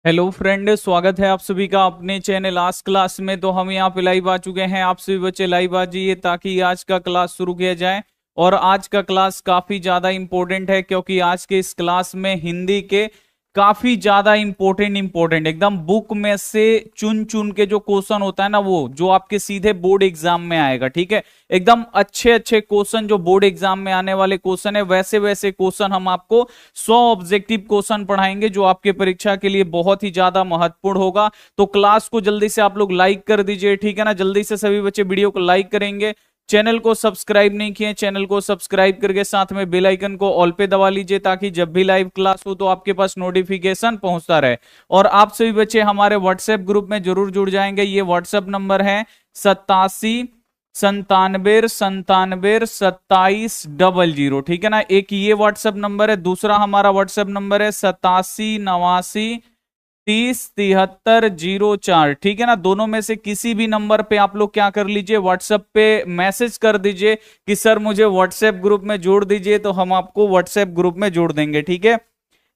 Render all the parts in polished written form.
Hello friend, स्वागत है आप सभी का अपने चैनल आज क्लास में। तो हम यहाँ पे लाइव आ चुके हैं। आप सभी बच्चे लाइव आ जाइए ताकि आज का क्लास शुरू किया जाए। और आज का क्लास काफी ज्यादा इंपॉर्टेंट है क्योंकि आज के इस क्लास में हिंदी के काफी ज्यादा इंपॉर्टेंट एकदम बुक में से चुन चुन के जो क्वेश्चन होता है ना, वो जो आपके सीधे बोर्ड एग्जाम में आएगा। ठीक है, एकदम अच्छे अच्छे क्वेश्चन जो बोर्ड एग्जाम में आने वाले क्वेश्चन है, वैसे वैसे क्वेश्चन हम आपको 100 ऑब्जेक्टिव क्वेश्चन पढ़ाएंगे जो आपके परीक्षा के लिए बहुत ही ज्यादा महत्वपूर्ण होगा। तो क्लास को जल्दी से आप लोग लाइक कर दीजिए, ठीक है ना। जल्दी से सभी बच्चे वीडियो को लाइक करेंगे। चैनल को सब्सक्राइब नहीं किए, चैनल को सब्सक्राइब करके साथ में बेल आइकन को ऑल पे दबा लीजिए ताकि जब भी लाइव क्लास हो तो आपके पास नोटिफिकेशन पहुंचता रहे। और आप सभी बच्चे हमारे व्हाट्सएप ग्रुप में जरूर जुड़ जाएंगे। ये व्हाट्सएप नंबर है 87 97 97 2700। ठीक है ना, एक ये व्हाट्सएप नंबर है। दूसरा हमारा व्हाट्सएप नंबर है 87 89 30 7304। ठीक है ना, दोनों में से किसी भी नंबर पे आप लोग क्या कर लीजिए, व्हाट्सएप पे मैसेज कर दीजिए कि सर मुझे व्हाट्सएप ग्रुप में जोड़ दीजिए, तो हम आपको व्हाट्सएप ग्रुप में जोड़ देंगे। ठीक है,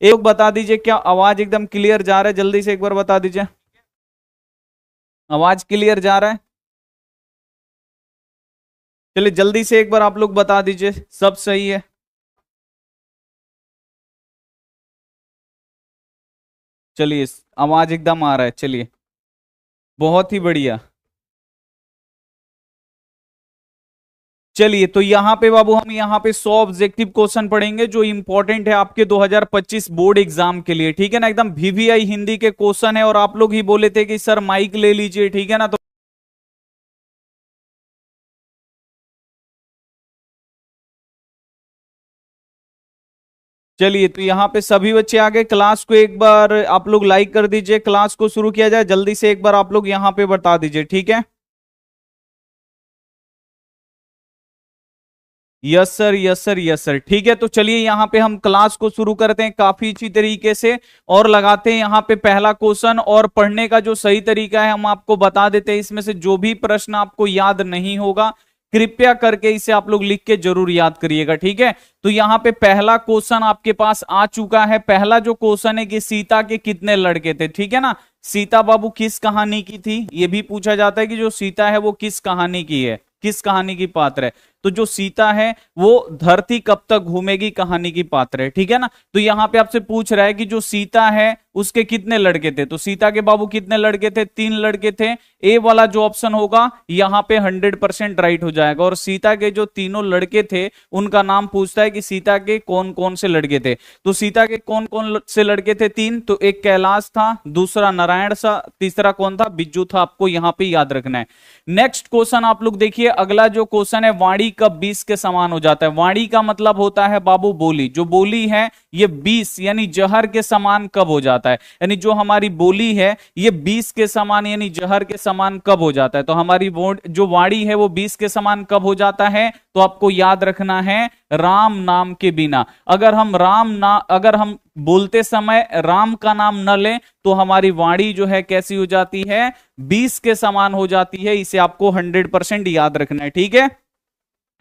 एक बता दीजिए क्या आवाज एकदम क्लियर जा रहा है, जल्दी से एक बार बता दीजिए। आवाज क्लियर जा रहा है? चलिए जल्दी से एक बार आप लोग बता दीजिए सब सही है। चलिए, आवाज एकदम आ रहा है। चलिए, बहुत ही बढ़िया। चलिए, तो यहाँ पे बाबू हम यहाँ पे 100 ऑब्जेक्टिव क्वेश्चन पढ़ेंगे जो इंपॉर्टेंट है आपके 2025 बोर्ड एग्जाम के लिए। ठीक है ना, एकदम वीवीआई हिंदी के क्वेश्चन है। और आप लोग ही बोले थे कि सर माइक ले लीजिए, ठीक है ना। तो चलिए, तो यहाँ पे सभी बच्चे आ गए। क्लास को एक बार आप लोग लाइक कर दीजिए, क्लास को शुरू किया जाए। जल्दी से एक बार आप लोग यहाँ पे बता दीजिए, ठीक है। Yes sir, yes sir, yes sir. ठीक है, तो चलिए यहाँ पे हम क्लास को शुरू करते हैं काफी अच्छी तरीके से और लगाते हैं यहाँ पे पहला क्वेश्चन। और पढ़ने का जो सही तरीका है हम आपको बता देते हैं। इसमें से जो भी प्रश्न आपको याद नहीं होगा, कृपया करके इसे आप लोग लिख के जरूर याद करिएगा, ठीक है। तो यहाँ पे पहला क्वेश्चन आपके पास आ चुका है। पहला जो क्वेश्चन है कि सीता के कितने लड़के थे, ठीक है ना। सीता बाबू किस कहानी की थी, ये भी पूछा जाता है कि जो सीता है वो किस कहानी की है, किस कहानी की पात्र है। तो जो सीता है वो धरती कब तक घूमेगी कहानी की पात्र है, ठीक है ना। तो यहां पे आपसे पूछ रहा है कि जो सीता है उसके कितने लड़के थे। तो सीता के बाबू कितने लड़के थे? 3 लड़के थे। ए वाला जो ऑप्शन होगा यहां पे 100% राइट हो जाएगा। और सीता के जो तीनों लड़के थे उनका नाम पूछता है कि सीता के कौन कौन से लड़के थे। तो सीता के कौन कौन से लड़के थे? 3। तो एक कैलाश था, दूसरा नारायण सा, तीसरा कौन था? बिज्जू था। आपको यहां पे याद रखना है। नेक्स्ट क्वेश्चन आप लोग देखिए, अगला जो क्वेश्चन है, वाणी कब 20 के समान हो जाता है। वाणी का मतलब होता है बाबू बोली। जो बोली है ये 20 यानी जहर के समान कब हो जाता है। यानी जो हमारी बोली है ये 20 के समान यानी जहर के समान कब हो जाता है। तो हमारी जो वाणी है वो 20 के समान कब हो जाता है? तो आपको याद रखना है राम नाम के बिना। अगर हम बोलते समय राम का नाम न लें तो हमारी वाणी जो है कैसी हो जाती है? 20 के समान हो जाती है। इसे आपको 100% याद रखना है, ठीक है।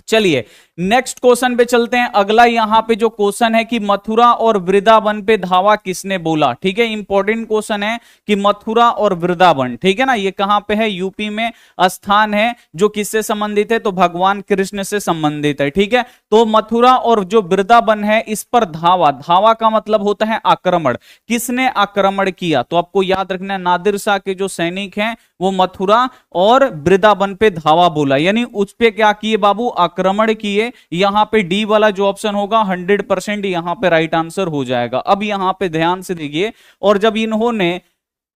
चलिए नेक्स्ट क्वेश्चन पे चलते हैं। अगला यहां पे जो क्वेश्चन है कि मथुरा और वृंदावन पे धावा किसने बोला। ठीक है, इंपॉर्टेंट क्वेश्चन है कि मथुरा और वृंदावन, ठीक है ना, ये कहां पे है? यूपी में स्थान है जो किससे संबंधित है? तो भगवान कृष्ण से संबंधित है, ठीक है। तो मथुरा और जो वृंदावन है इस पर धावा, धावा का मतलब होता है आक्रमण। किसने आक्रमण किया? तो आपको याद रखना है नादिर शाह के जो सैनिक हैं वो मथुरा और वृंदावन पे धावा बोला, यानी उस पे क्या किए बाबू? आक्रमण किए। यहां पे डी वाला जो ऑप्शन होगा 100% यहां पे राइट आंसर हो जाएगा। अब यहां पे ध्यान से देखिए, और जब इन्होंने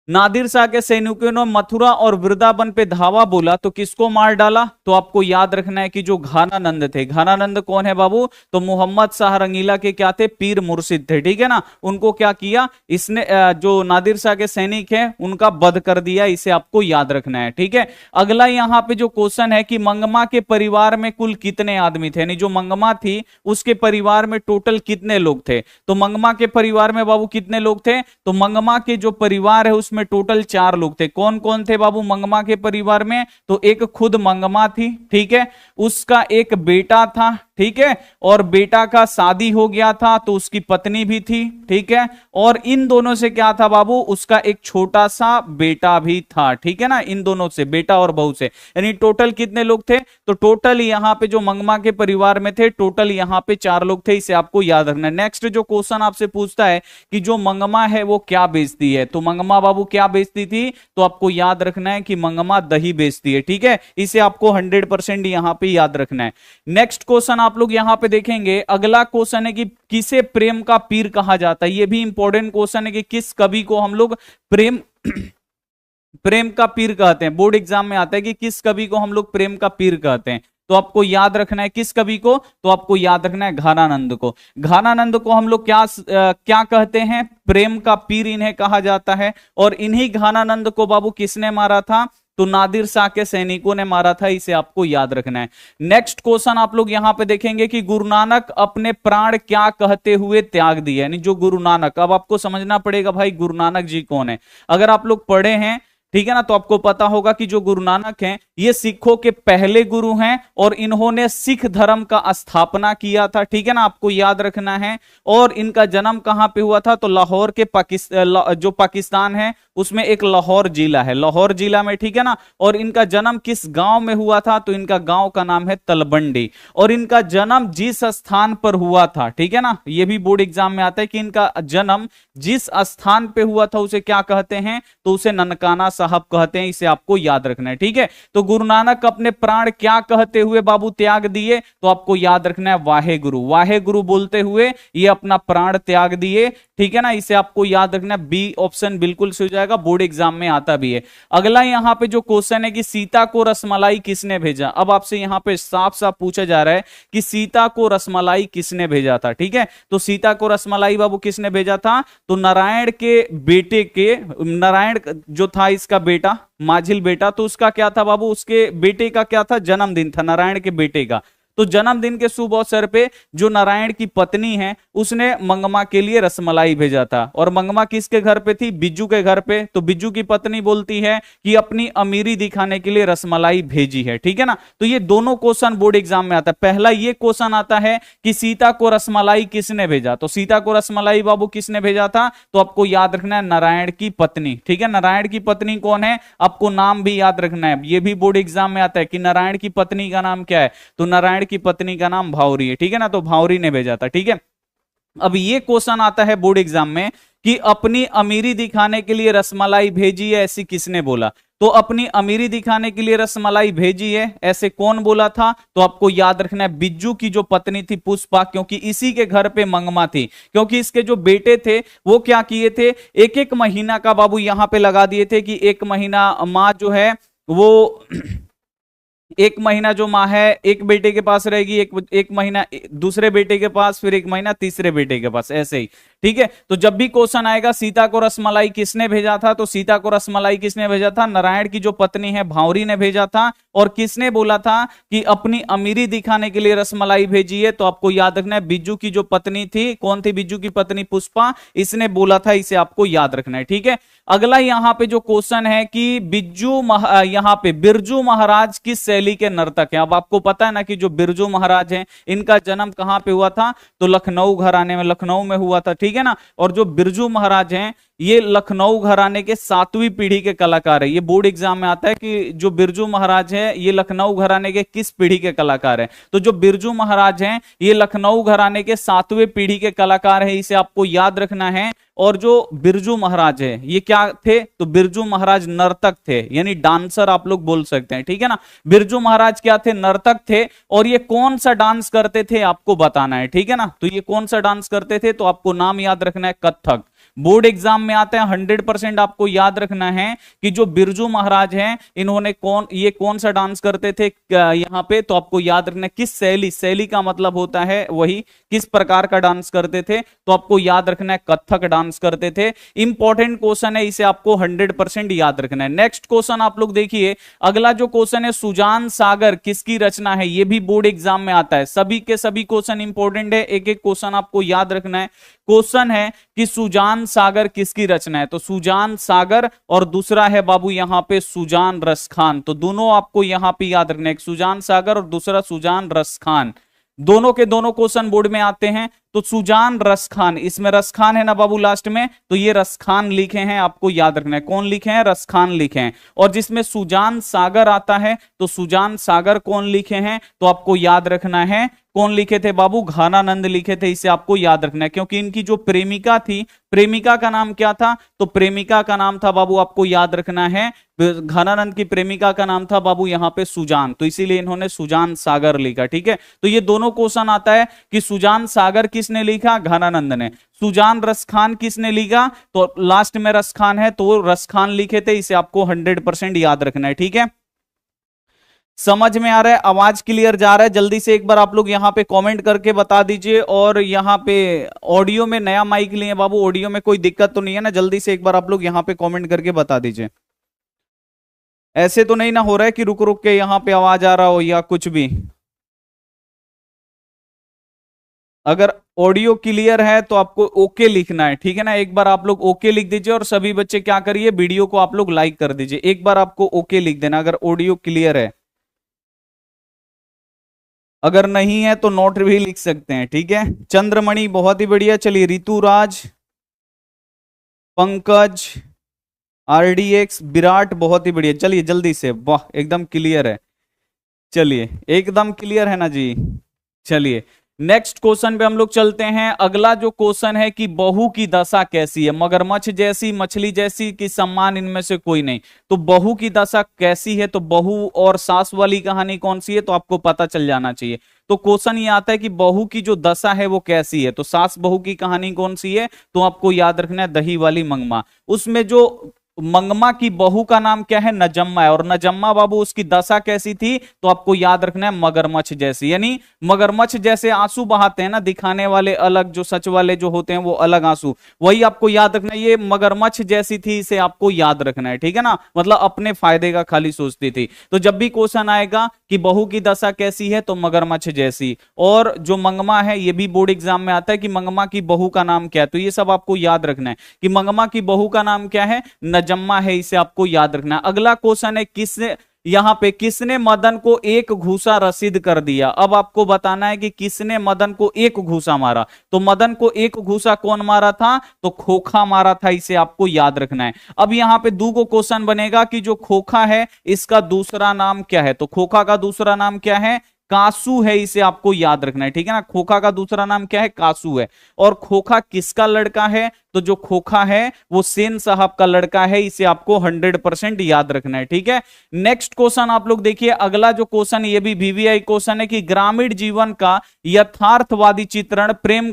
नादिर शाह के सैनिकों ने मथुरा और वृंदावन पे धावा बोला तो किसको मार डाला? तो आपको याद रखना है कि जो घानानंद थे। घानानंद कौन है बाबू? तो मोहम्मद शाह रंगीला के क्या थे? पीर मुर्शिद थे, ठीक है ना। उनको क्या किया इसने? जो नादिर शाह के सैनिक हैं उनका वध कर दिया। इसे आपको याद रखना है, ठीक है। अगला यहां पे जो क्वेश्चन है कि मंगमा के परिवार में कुल कितने आदमी थे, यानी जो मंगमा थी उसके परिवार में टोटल कितने लोग थे। तो मंगमा के परिवार में बाबू कितने लोग थे? तो मंगमा के जो परिवार है उसमें में टोटल 4 लोग थे। कौन कौन थे बाबू मंगमा के परिवार में? तो एक खुद मंगमा थी, ठीक है, उसका एक बेटा था, ठीक है, और बेटा का शादी हो गया था तो उसकी पत्नी भी थी, ठीक है, और इन दोनों से क्या था बाबू, उसका एक छोटा सा बेटा भी था, ठीक है ना, इन दोनों से, बेटा और बहू से, यानी टोटल कितने लोग थे, तो टोटल यहां पे जो मंगमा के परिवार में थे टोटल यहां पे 4 लोग थे, इसे आपको याद रखना है। नेक्स्ट जो क्वेश्चन आपसे पूछता है कि जो मंगमा है वो क्या बेचती है, तो मंगमा बाबू क्या बेचती थी, तो आपको याद रखना है कि मंगमा दही बेचती है, ठीक है, इसे आपको 100% यहां पे याद रखना है। नेक्स्ट क्वेश्चन आप लोग यहां पे देखेंगे, अगला क्वेश्चन है कि किसे प्रेम का पीर कहा जाता है, यह भी इंपॉर्टेंट क्वेश्चन है कि किस कवि को हम लोग प्रेम प्रेम का पीर कहते हैं, बोर्ड एग्जाम में आता है कि किस कवि को हम लोग प्रेम का पीर कहते हैं, तो आपको याद रखना है किस कवि को, तो आपको याद रखना है घानानंद को। घानानंद को हम लोग क्या कहते हैं, प्रेम का पीर इन्हें कहा जाता है, और इन्हीं घानानंद को बाबू किसने मारा था, तो नादिर शाह के सैनिकों ने मारा था, इसे आपको याद रखना है। नेक्स्ट क्वेश्चन आप लोग यहां पे देखेंगे कि गुरु नानक अपने प्राण क्या कहते हुए त्याग दिए, यानी जो गुरु नानक, अब आपको समझना पड़ेगा भाई गुरु नानक जी कौन है, अगर आप लोग पढ़े हैं, ठीक है ना, तो आपको पता होगा कि जो गुरु नानक हैं ये सिखों के पहले गुरु हैं और इन्होंने सिख धर्म का स्थापना किया था, ठीक है ना, आपको याद रखना है। और इनका जन्म कहां पे हुआ था, तो लाहौर के जो पाकिस्तान है उसमें एक लाहौर जिला है, लाहौर जिला में, ठीक है ना, और इनका जन्म किस गांव में हुआ था, तो इनका गांव का नाम है तलबंडी, और इनका जन्म जिस स्थान पर हुआ था, ठीक है ना, यह भी बोर्ड एग्जाम में आता है कि इनका जन्म जिस स्थान पे हुआ था उसे क्या कहते हैं, तो उसे ननकाना साहब कहते हैं, इसे आपको याद रखना है, ठीक है। तो गुरु नानक अपने प्राण क्या कहते हुए बाबू त्याग दिए, तो आपको याद रखना है वाहे गुरु, वाहे गुरु बोलते हुए ये अपना प्राण त्याग दिए, ठीक है ना, इसे आपको याद रखना है, बी ऑप्शन बिल्कुल सही हो जाएगा, बोर्ड एग्जाम में आता भी है। अगला यहां पे जो क्वेश्चन है कि सीता को रसमलाई किसने भेजा, अब आपसे यहां पे साफ साफ पूछा जा रहा है कि सीता को रसमलाई किसने भेजा था, ठीक है, तो सीता को रसमलाई बाबू किसने भेजा था, तो नारायण के बेटे के, नारायण जो था इसका बेटा माझिल बेटा, तो उसका क्या था बाबू, उसके बेटे का क्या था, जन्मदिन था नारायण के बेटे का, तो जन्मदिन के शुभ अवसर पे जो नारायण की पत्नी है उसने मंगमा के लिए रसमलाई भेजा था, और मंगमा किसके घर पे थी, बिज्जू के घर पे, तो बिज्जू की पत्नी बोलती है कि अपनी अमीरी दिखाने के लिए रसमलाई भेजी है, ठीक है ना। तो ये दोनों क्वेश्चन बोर्ड एग्जाम में आता है, पहला ये क्वेश्चन आता है कि सीता को रसमलाई किसने भेजा, तो सीता को रसमलाई बाबू किसने भेजा था, तो आपको याद रखना है नारायण की पत्नी, ठीक है, नारायण की पत्नी कौन है, आपको नाम भी याद रखना है, ये भी बोर्ड एग्जाम में आता है कि नारायण की पत्नी का नाम क्या है, तो नारायण की पत्नी का नाम भावरी है, ठीक है ना, तो भावरी ने भेजा था, ठीक है। अब ये क्वेश्चन आता है बोर्ड एग्जाम में कि अपनी अमीरी दिखाने के लिए रसमलाई भेजी है, ऐसी किसने बोला, तो अपनी अमीरी दिखाने के लिए रसमलाई भेजी है ऐसे कौन बोला था, तो आपको याद रखना है बिज्जू की जो पत्नी थी पुष्पा, क्योंकि इसी के घर पे मंगमा थी, क्योंकि इसके जो बेटे थे वो क्या किए थे, एक एक महीना का बाबू यहां पे लगा दिए थे कि एक महीना माँ जो है वो एक महीना जो माँ है एक बेटे के पास रहेगी, एक महीना दूसरे बेटे के पास, फिर एक महीना तीसरे बेटे के पास, ऐसे ही, ठीक है। तो जब भी क्वेश्चन आएगा सीता को रसमलाई किसने भेजा था, तो सीता को रसमलाई किसने भेजा था, नारायण की जो पत्नी है भावरी ने भेजा था, और किसने बोला था कि अपनी अमीरी दिखाने के लिए रसमलाई भेजी है, तो आपको याद रखना है बिज्जू की जो पत्नी थी, कौन थी बिज्जू की पत्नी, पुष्पा, इसने बोला था, इसे आपको याद रखना है, ठीक है। अगला यहां पे जो क्वेश्चन है कि यहां पे बिरजू महाराज किस शैली के नर्तक हैं, अब आपको पता है ना कि जो बिरजू महाराज हैं इनका जन्म कहां पे हुआ था, तो लखनऊ घराने में, लखनऊ में हुआ था, ठीक है ना, और जो बिरजू महाराज हैं ये लखनऊ घराने के 7वीं पीढ़ी के कलाकार है, ये बोर्ड एग्जाम में आता है कि जो बिरजू महाराज है ये लखनऊ घराने के किस पीढ़ी के कलाकार है, तो जो बिरजू महाराज हैं ये लखनऊ घराने के 7वें पीढ़ी के कलाकार है, इसे आपको याद रखना है। और जो बिरजू महाराज है ये क्या थे, तो बिरजू महाराज नर्तक थे, यानी डांसर आप लोग बोल सकते हैं, ठीक है ना, बिरजू महाराज क्या थे, नर्तक थे, और ये कौन सा डांस करते थे आपको बताना है, ठीक है ना, तो ये कौन सा डांस करते थे, तो आपको नाम याद रखना है कथक, बोर्ड एग्जाम में आते हैं, 100% आपको याद रखना है कि जो बिरजू महाराज हैं इन्होंने ये कौन सा डांस करते थे यहां पे, तो आपको याद रखना है किस शैली, शैली का मतलब होता है वही किस प्रकार का डांस करते थे, तो आपको याद रखना है कथक डांस करते थे। इंपॉर्टेंट क्वेश्चन है, इसे आपको 100% याद रखना है। नेक्स्ट क्वेश्चन आप लोग देखिए, अगला जो क्वेश्चन है सुजान सागर किसकी रचना है, यह भी बोर्ड एग्जाम में आता है, सभी के सभी क्वेश्चन इंपॉर्टेंट है, एक एक क्वेश्चन आपको याद रखना है। क्वेश्चन है कि सुजान सागर किसकी रचना है, तो सुजान सागर और दूसरा है बाबू यहां पे सुजान रस खान, तो दोनों आपको यहां पे याद रखना है, एक सुजान सागर और दूसरा सुजान रस खान, दोनों के दोनों क्वेश्चन बोर्ड में आते हैं। तो सुजान रसखान, इसमें रसखान है ना बाबू लास्ट में, तो ये रसखान लिखे हैं, आपको याद रखना है कौन लिखे हैं, रसखान लिखे हैं। और जिसमें सुजान सागर आता है तो सुजान सागर कौन लिखे हैं, तो आपको याद रखना है कौन लिखे थे बाबू, घनानंद लिखे थे, इसे आपको याद रखना है। क्योंकि इनकी जो प्रेमिका थी, प्रेमिका का नाम क्या था, तो प्रेमिका का नाम था बाबू, आपको याद रखना है, घनानंद की प्रेमिका का नाम था बाबू यहां पे सुजान, तो इसीलिए इन्होंने सुजान सागर लिखा। ठीक है, तो ये दोनों क्वेश्चन आता है कि सुजान सागर किसने लिखा, घनानंद ने। सुजान रसखान किसने लिखा, तो लास्ट में रसखान है, तो रसखान लिखे थे, इसे आपको 100% याद रखना है। ठीक है, समझ में आ रहा है, आवाज क्लियर जा रहा है, जल्दी से एक बार आप लोग यहाँ पे कमेंट करके बता दीजिए। और यहाँ पे ऑडियो में नया माइक लिए बाबू, ऑडियो में कोई दिक्कत तो नहीं है ना, जल्दी से एक बार आप लोग यहाँ पे कमेंट करके बता दीजिए। ऐसे तो नहीं ना हो रहा है कि रुक रुक के यहाँ पे आवाज आ रहा हो या कुछ भी। अगर ऑडियो क्लियर है तो आपको ओके लिखना है, ठीक है ना, एक बार आप लोग ओके लिख दीजिए। और सभी बच्चे क्या करिए, वीडियो को आप लोग लाइक कर दीजिए, एक बार आपको ओके लिख देना अगर ऑडियो क्लियर है। अगर नहीं है तो नोट भी लिख सकते हैं। ठीक है, चंद्रमणि बहुत ही बढ़िया। चलिए ऋतुराज, पंकज, आरडीएक्स, विराट बहुत ही बढ़िया। चलिए जल्दी से, वाह एकदम क्लियर है, चलिए एकदम क्लियर है ना जी। चलिए नेक्स्ट क्वेश्चन पे हम लोग चलते हैं। अगला जो क्वेश्चन है कि बहू की दशा कैसी है, मगरमच्छ जैसी, मछली जैसी कि सम्मान इनमें से कोई नहीं। तो बहू की दशा कैसी है, तो बहू और सास वाली कहानी कौन सी है, तो आपको पता चल जाना चाहिए। तो क्वेश्चन ये आता है कि बहू की जो दशा है वो कैसी है, तो सास बहू की कहानी कौन सी है, तो आपको याद रखना है दही वाली मंगमा। उसमें जो मंगमा की बहू का नाम क्या है, नजम्मा है, और नजम्मा बाबू उसकी दशा कैसी थी, तो आपको याद रखना है मगरमच्छ जैसी। यानी मगरमच्छ जैसे आंसू बहाते हैं ना, दिखाने वाले अलग, जो सच वाले जो होते हैं वो अलग आंसू, वही आपको याद रखना है। ये मगरमच्छ जैसी थी, इसे आपको याद रखना है, ठीक है ना, मतलब अपने फायदे का खाली सोचती थी। तो जब भी क्वेश्चन आएगा कि बहू की दशा कैसी है, तो मगरमच्छ जैसी। और जो मंगमा है, ये भी बोर्ड एग्जाम में आता है कि मंगमा की बहू का नाम क्या है, तो ये सब आपको याद रखना है कि मंगमा की बहू का नाम क्या है, जम्मा है, इसे आपको याद रखना है। अगला क्वेश्चन है किसने, यहां पे किसने मदन को एक घूसा रसीद कर दिया। अब आपको बताना है कि किसने मदन को एक घूसा मारा। तो मदन को एक घूसा कौन मारा था, तो खोखा मारा था, इसे आपको याद रखना है। अब यहां पे दो को क्वेश्चन बनेगा कि जो खोखा है इसका दूसरा नाम क्या है, तो खोखा का दूसरा नाम क्या है, कासू है, इसे आपको याद रखना है, ठीक है ना। खोखा का दूसरा नाम क्या है, कासू है। और खोखा किसका लड़का है, तो जो खोखा है वो सेन साहब का लड़का है, इसे आपको 100% याद रखना है, ठीक है। नेक्स्ट क्वेश्चन आप लोग देखिए, अगला जो क्वेश्चन, ये भी वीवीआई क्वेश्चन है कि ग्रामीण जीवन का यथार्थवादी चित्रण प्रेम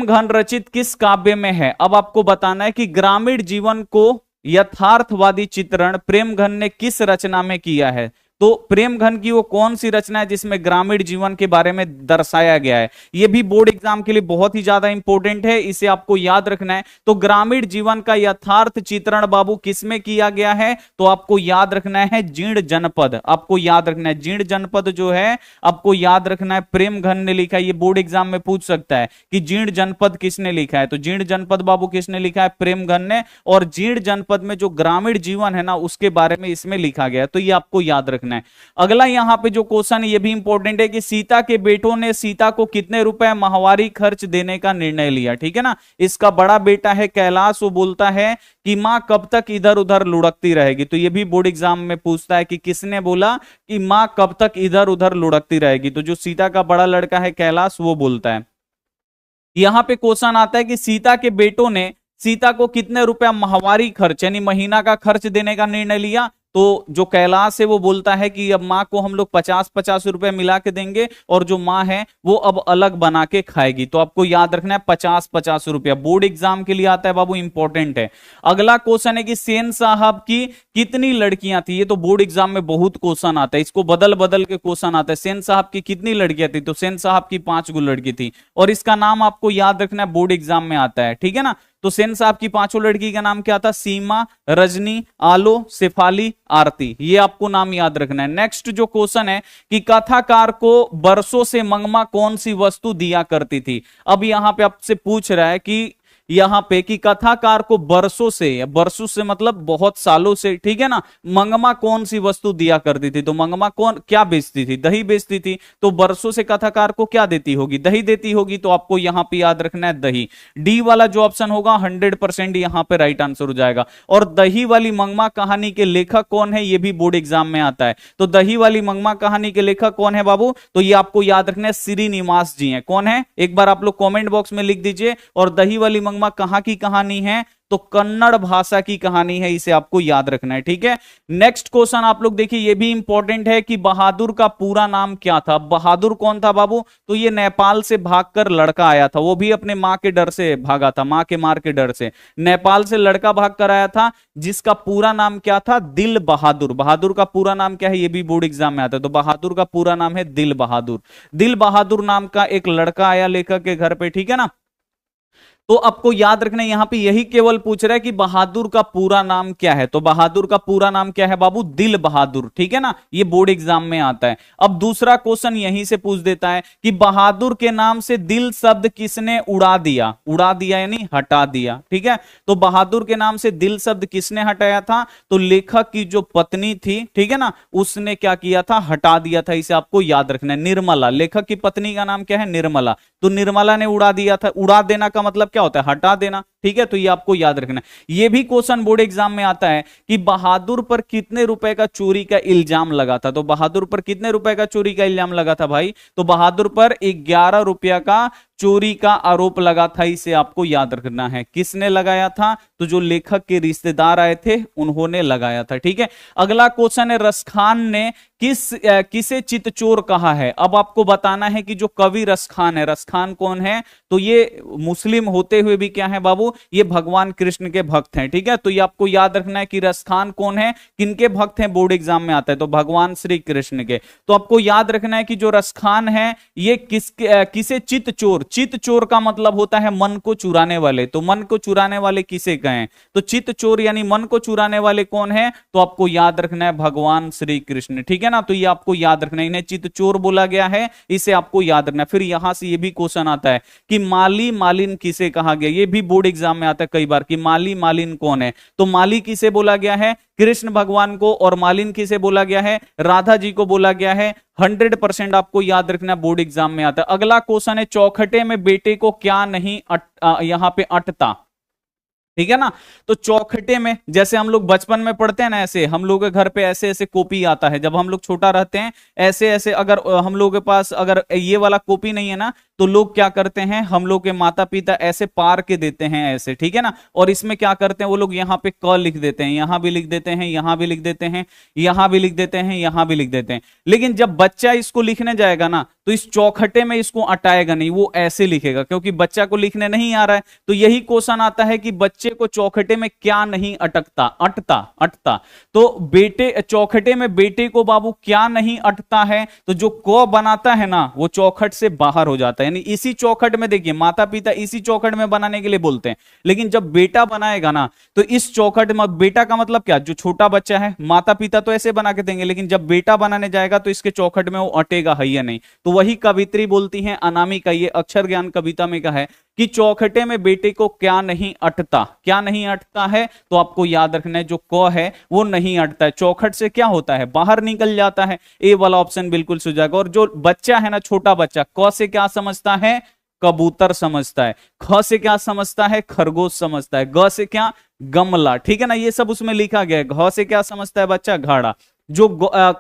घन रचित किस काव्य में है। अब आपको बताना है कि ग्रामीण जीवन को यथार्थवादी चित्रण प्रेम घन ने किस रचना में किया है। तो प्रेम घन की वो कौन सी रचना है जिसमें ग्रामीण जीवन के बारे में दर्शाया गया है। ये भी बोर्ड एग्जाम के लिए बहुत ही ज्यादा इंपॉर्टेंट है, इसे आपको याद रखना है। तो ग्रामीण जीवन का यथार्थ चित्रण बाबू किसमें किया गया है, तो आपको याद रखना है जीर्ण जनपद, आपको याद रखना है जीर्ण जनपद जो है, आपको याद रखना है प्रेम घन ने लिखा है। ये बोर्ड एग्जाम में पूछ सकता है कि जीर्ण जनपद किसने लिखा है, तो जीर्ण जनपद बाबू किसने लिखा है, प्रेम घन ने। और जीर्ण जनपद में जो ग्रामीण जीवन है ना, उसके बारे में इसमें लिखा गया, तो ये आपको याद रखना है। अगला यहां पे जो क्वेश्चन है ये भी इंपॉर्टेंट है कि सीता के बेटों ने सीता को कितने रुपए माहवारी खर्च देने का निर्णय लिया, ठीक है ना। इसका बड़ा बेटा है कैलाश, वो बोलता है कि मां कब तक इधर उधर लुढ़कती रहेगी। तो ये भी बोर्ड एग्जाम में पूछता है कि किसने बोला कि मां कब तक इधर उधर लुढ़कती रहेगी, तो जो सीता का बड़ा लड़का है कैलाश, वो बोलता है। यहां पे क्वेश्चन आता है कि सीता के बेटों ने सीता को कितने रुपया माहवारी खर्च यानी महीना का खर्च देने का निर्णय लिया। तो जो कैलाश है वो बोलता है कि अब माँ को हम लोग 50-50 रुपए मिला के देंगे, और जो माँ है वो अब अलग बना के खाएगी। तो आपको याद रखना है 50-50 रुपया, बोर्ड एग्जाम के लिए आता है बाबू, इंपॉर्टेंट है। अगला क्वेश्चन है कि सेन साहब की कितनी लड़कियां थी। ये तो बोर्ड एग्जाम में बहुत क्वेश्चन आता है, इसको बदल बदल के क्वेश्चन आता है। सेन साहब की कितनी लड़कियां थी, तो सेन साहब की 5 गो लड़की थी, और इसका नाम आपको याद रखना है, बोर्ड एग्जाम में आता है, ठीक है ना। तो सेन साहब की 5 लड़की का नाम क्या था, सीमा, रजनी, आलो, शेफाली, आरती, ये आपको नाम याद रखना है। नेक्स्ट जो क्वेश्चन है कि कथाकार को बरसों से मंगमा कौन सी वस्तु दिया करती थी। अब यहां पे आपसे पूछ रहा है कि यहाँ पे कि कथाकार को बरसों से मतलब बहुत सालों से, ठीक है ना, मंगमा कौन सी वस्तु दिया करती थी? तो मंगमा कौन क्या बेचती थी? दही बेचती थी। तो बरसों से कथाकार को क्या देती होगी? दही देती होगी। तो आपको यहां पे याद रखना है दही। डी वाला जो ऑप्शन होगा 100% यहां पे राइट आंसर हो जाएगा। और दही वाली मंगमा कहानी के लेखक कौन है? ये भी बोर्ड एग्जाम में आता है। तो दही वाली मंगमा कहानी के लेखक कौन है बाबू? तो ये आपको याद रखना है श्रीनिवास जी हैं। कौन है? एक बार आप लोग कमेंट बॉक्स में लिख दीजिए। और दही वाली मंगमा कहां की कहानी है? तो कन्नड़ भाषा की कहानी है, इसे आपको याद रखना है, ठीक है। नेक्स्ट क्वेश्चन आप लोग देखिए, ये भी इंपॉर्टेंट है कि बहादुर का पूरा नाम क्या था? बहादुर कौन था बाबू? तो ये नेपाल से भागकर लड़का आया था, वो भी अपने मां के डर से भागा था, मां के मार के डर से नेपाल से लड़का भाग कर आया था, जिसका पूरा नाम क्या था? दिल बहादुर। बहादुर का पूरा नाम क्या है? ये भी बोर्ड एग्जाम में आता है। तो बहादुर का पूरा नाम है दिल बहादुर। दिल बहादुर नाम का एक लड़का आया लेखक के घर पे, ठीक है ना। तो आपको याद रखना है, यहां पे यही केवल पूछ रहा है कि बहादुर का पूरा नाम क्या है। तो बहादुर का पूरा नाम क्या है बाबू? दिल बहादुर, ठीक है ना। ये बोर्ड एग्जाम में आता है। अब दूसरा क्वेश्चन यहीं से पूछ देता है कि बहादुर के नाम से दिल शब्द किसने उड़ा दिया? उड़ा दिया यानी हटा दिया, ठीक है। तो बहादुर के नाम से दिल शब्द किसने हटाया था? तो लेखक की जो पत्नी थी, ठीक है ना, उसने क्या किया था? हटा दिया था। इसे आपको याद रखना है, निर्मला। लेखक की पत्नी का नाम क्या है? निर्मला। तो निर्मला ने उड़ा दिया था। उड़ा देना का मतलब क्या होता है? हटा देना, ठीक है। तो ये आपको याद रखना है। ये भी क्वेश्चन बोर्ड एग्जाम में आता है कि बहादुर पर कितने रुपए का चोरी का इल्जाम लगा था? तो बहादुर पर कितने रुपए का चोरी का इल्जाम लगा था भाई? तो बहादुर पर 11 रुपया का चोरी का आरोप लगा था। इसे आपको याद रखना है। किसने लगाया था? तो जो लेखक के रिश्तेदार आए थे उन्होंने लगाया था, ठीक है। अगला क्वेश्चन है, रसखान ने किसे चितचोर कहा है? अब आपको बताना है कि जो कवि रसखान है, रसखान कौन है? तो ये मुस्लिम होते हुए भी क्या है बाबू? ये भगवान कृष्ण के भक्त हैं, ठीक है। तो ये आपको याद रखना है कि रसखान कौन है, किनके भक्त हैं, बोर्ड एग्जाम में आता है। तो भगवान श्री कृष्ण के। तो आपको याद रखना है कि जो रसखान है ये किसे चितचोर, चितचोर का मतलब होता है मन को चुराने वाले। तो मन को चुराने वाले किसे कहें? तो चितचोर यानी मन को चुराने वाले कौन है? तो आपको याद रखना है भगवान श्री कृष्ण, ठीक है ना। तो ये आपको याद रखना है, इन्हें चितचोर बोला गया है, इसे आपको याद रखना है। फिर यहां से ये भी क्वेश्चन आता है कि माली मालिन किसे कहा गया? ये भी बोर्ड एग्जाम में आता है कई बार कि माली मालिन कौन है। तो माली किसे बोला गया है? कृष्ण भगवान को। और मालिन किसे बोला गया है? राधा जी को बोला गया है। 100% आपको याद रखना, बोर्ड एग्जाम में आता है। अगला क्वेश्चन है, चौखटे में बेटे को क्या नहीं यहां पे अटता? ठीक है ना। तो चौखटे में जैसे हम लोग बचपन में पढ़ते हैं ना, ऐसे हम लोग के घर पे ऐसे ऐसे कॉपी आता है। जब हम लोग छोटा रहते हैं ऐसे ऐसे, अगर हम लोग के पास अगर ये वाला कॉपी नहीं है ना, तो लोग क्या करते हैं, हम लोग के माता पिता ऐसे पार के देते हैं ऐसे, ठीक है ना। और इसमें क्या करते हैं वो लोग, यहाँ पे क लिख देते हैं, यहां भी लिख देते हैं, यहां भी लिख देते हैं, यहां भी लिख देते हैं, यहां भी लिख देते हैं। लेकिन जब बच्चा इसको लिखने जाएगा ना, तो इस चौखटे में इसको अटाएगा नहीं, वो ऐसे लिखेगा, क्योंकि बच्चा को लिखने नहीं आ रहा है। तो यही क्वेश्चन आता है कि बच्चे को चौखटे में क्या नहीं अटकता, अटता अटता। तो बेटे चौखटे में बेटे को बाबू क्या नहीं अटता है? तो जो क बनाता है ना, वो चौखट से बाहर हो जाता है। यानी इसी चौखट में, देखिए माता पिता इसी चौखट में बनाने के लिए बोलते हैं, लेकिन जब बेटा बनाएगा ना, तो इस चौखट में, बेटा का मतलब क्या, जो छोटा बच्चा है, माता पिता तो ऐसे बना के देंगे, लेकिन जब बेटा बनाने जाएगा तो इसके चौखट में वो अटेगा है या नहीं। तो वही कवित्री बोलती हैं अनामिका, ये अक्षर ज्ञान कविता में कहा है कि चौखटे में बेटे को क्या नहीं अटता, क्या नहीं अटता है? तो आपको याद रखना है जो क है वो नहीं अटता है, चौखट से क्या होता है, बाहर निकल जाता है। ए वाला ऑप्शन बिल्कुल सही जाएगा। और जो बच्चा है ना, छोटा बच्चा, क से क्या समझता है, कबूतर समझता है, ख से क्या समझता है, खरगोश समझता है, ग से क्या, गमला, ठीक है ना। ये सब उसमें लिखा गया है। घ से क्या समझता है बच्चा, घड़ा। जो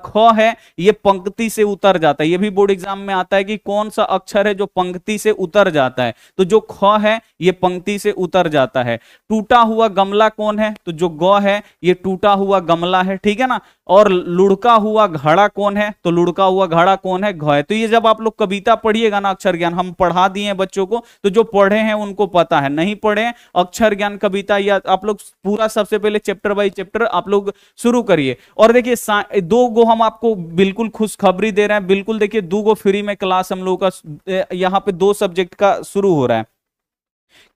ख है ये पंक्ति से उतर जाता है। ये भी बोर्ड एग्जाम में आता है कि कौन सा अक्षर है जो पंक्ति से उतर जाता है। तो जो ख है ये पंक्ति से उतर जाता है। टूटा हुआ गमला कौन है? तो जो ग है ये टूटा हुआ गमला है, ठीक है ना। और लुढ़का हुआ घड़ा कौन है? तो लुढ़का हुआ घड़ा कौन है, घ है। तो ये जब आप लोग कविता पढ़िएगा ना, अक्षर ज्ञान हम पढ़ा दिए हैं बच्चों को, तो जो पढ़े हैं उनको पता है, नहीं पढ़े अक्षर ज्ञान कविता या आप लोग पूरा सबसे पहले चैप्टर बाय चैप्टर आप लोग शुरू करिए। और देखिए 2 गो हम आपको बिल्कुल खुशखबरी दे रहे हैं, बिल्कुल देखिए 2 गो फ्री में क्लास हम लोग का यहाँ पे 2 सब्जेक्ट का शुरू हो रहा है,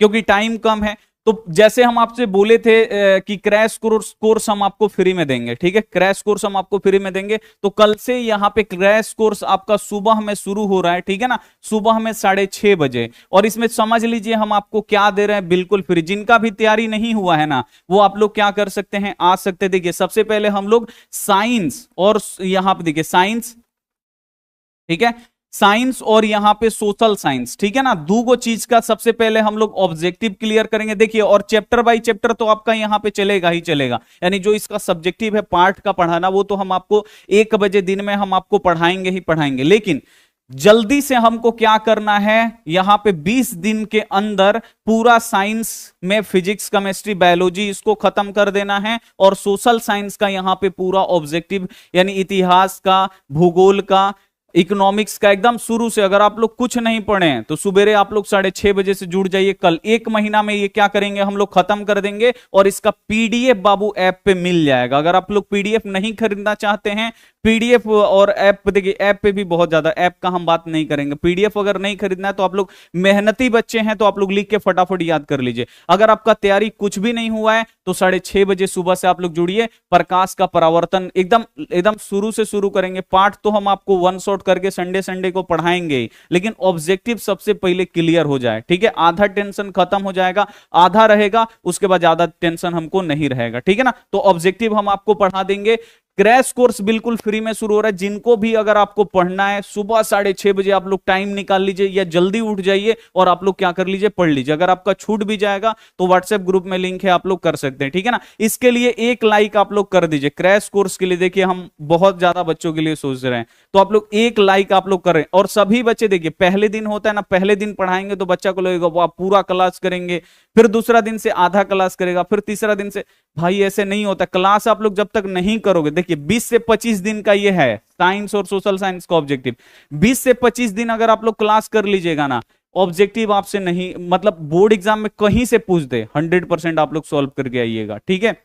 क्योंकि टाइम कम है। तो जैसे हम आपसे बोले थे कि क्रैश कोर्स हम आपको फ्री में देंगे, ठीक है, क्रैश कोर्स हम आपको फ्री में देंगे। तो कल से यहाँ पे क्रैश कोर्स आपका सुबह में शुरू हो रहा है, ठीक है ना, सुबह में 6:30 बजे। और इसमें समझ लीजिए हम आपको क्या दे रहे हैं, बिल्कुल फ्री। जिनका भी तैयारी नहीं हुआ है ना, वो आप लोग क्या कर सकते हैं, आ सकते हैं। देखिए सबसे पहले हम लोग साइंस और यहाँ पे देखिए साइंस, ठीक है, साइंस और यहां पे सोशल साइंस, ठीक है ना, दो चीज का सबसे पहले हम लोग ऑब्जेक्टिव क्लियर करेंगे। देखिए और चैप्टर बाय चैप्टर तो आपका यहां पे चलेगा ही चलेगा, यानी जो इसका सब्जेक्टिव है पार्ट का पढ़ाना, वो तो हम आपको 1 बजे दिन में हम आपको पढ़ाएंगे ही पढ़ाएंगे। लेकिन जल्दी से हमको क्या करना है, यहां पे 20 दिन के अंदर पूरा साइंस में फिजिक्स केमिस्ट्री बायोलॉजी इसको खत्म कर देना है। और सोशल साइंस का यहां पे पूरा ऑब्जेक्टिव, यानी इतिहास का, भूगोल का, इकोनॉमिक्स का, एकदम शुरू से। अगर आप लोग कुछ नहीं पढ़े हैं तो सुबेरे आप लोग 6:30 बजे से जुड़ जाइए। कल 1 महीना में ये क्या करेंगे, हम लोग खत्म कर देंगे। और इसका पीडीएफ बाबू ऐप पे मिल जाएगा। अगर आप लोग पीडीएफ नहीं खरीदना चाहते हैं, पीडीएफ और ऐप पे देखिए, ऐप पे भी बहुत ज्यादा, ऐप का हम बात नहीं करेंगे। पीडीएफ अगर नहीं खरीदना है तो आप लोग मेहनती बच्चे हैं तो आप लोग लिख के फटाफट याद कर लीजिए। अगर आपका तैयारी कुछ भी नहीं हुआ है तो 6:30 बजे सुबह से आप लोग जुड़िए। प्रकाश का परावर्तन एकदम एकदम शुरू से शुरू करेंगे। पाठ तो हम आपको वन शॉट करके संडे संडे को पढ़ाएंगे, लेकिन ऑब्जेक्टिव सबसे पहले क्लियर हो जाए, ठीक है। आधा टेंशन खत्म हो जाएगा, आधा रहेगा, उसके बाद ज्यादा टेंशन हमको नहीं रहेगा, ठीक है ना। तो ऑब्जेक्टिव हम आपको पढ़ा देंगे। क्रैश कोर्स बिल्कुल फ्री में शुरू हो रहा है। जिनको भी अगर आपको पढ़ना है, सुबह 6:30 बजे आप लोग टाइम निकाल लीजिए या जल्दी उठ जाइए और आप लोग क्या कर लीजिए, पढ़ लीजिए। अगर आपका छूट भी जाएगा तो व्हाट्सएप ग्रुप में लिंक है, आप लोग कर सकते हैं, ठीक है ना। इसके लिए 1 लाइक आप लोग कर दीजिए। क्रैश कोर्स के लिए देखिए हम बहुत ज्यादा बच्चों के लिए सोच रहे हैं, तो आप लोग 1 लाइक आप लोग करें। और सभी बच्चे देखिए, पहले दिन होता है ना, पहले दिन पढ़ाएंगे तो बच्चा को लगेगा वो आप पूरा क्लास करेंगे, फिर दूसरा दिन से आधा क्लास करेगा, फिर तीसरा दिन से। भाई ऐसे नहीं होता। क्लास आप लोग जब तक नहीं करोगे, देखिए 20 से 25 दिन का ये है साइंस और सोशल साइंस का ऑब्जेक्टिव। 20 से 25 दिन अगर आप लोग क्लास कर लीजिएगा ना, ऑब्जेक्टिव आपसे नहीं, मतलब बोर्ड एग्जाम में कहीं से पूछ दे, 100% आप लोग सॉल्व करके आइएगा, ठीक है।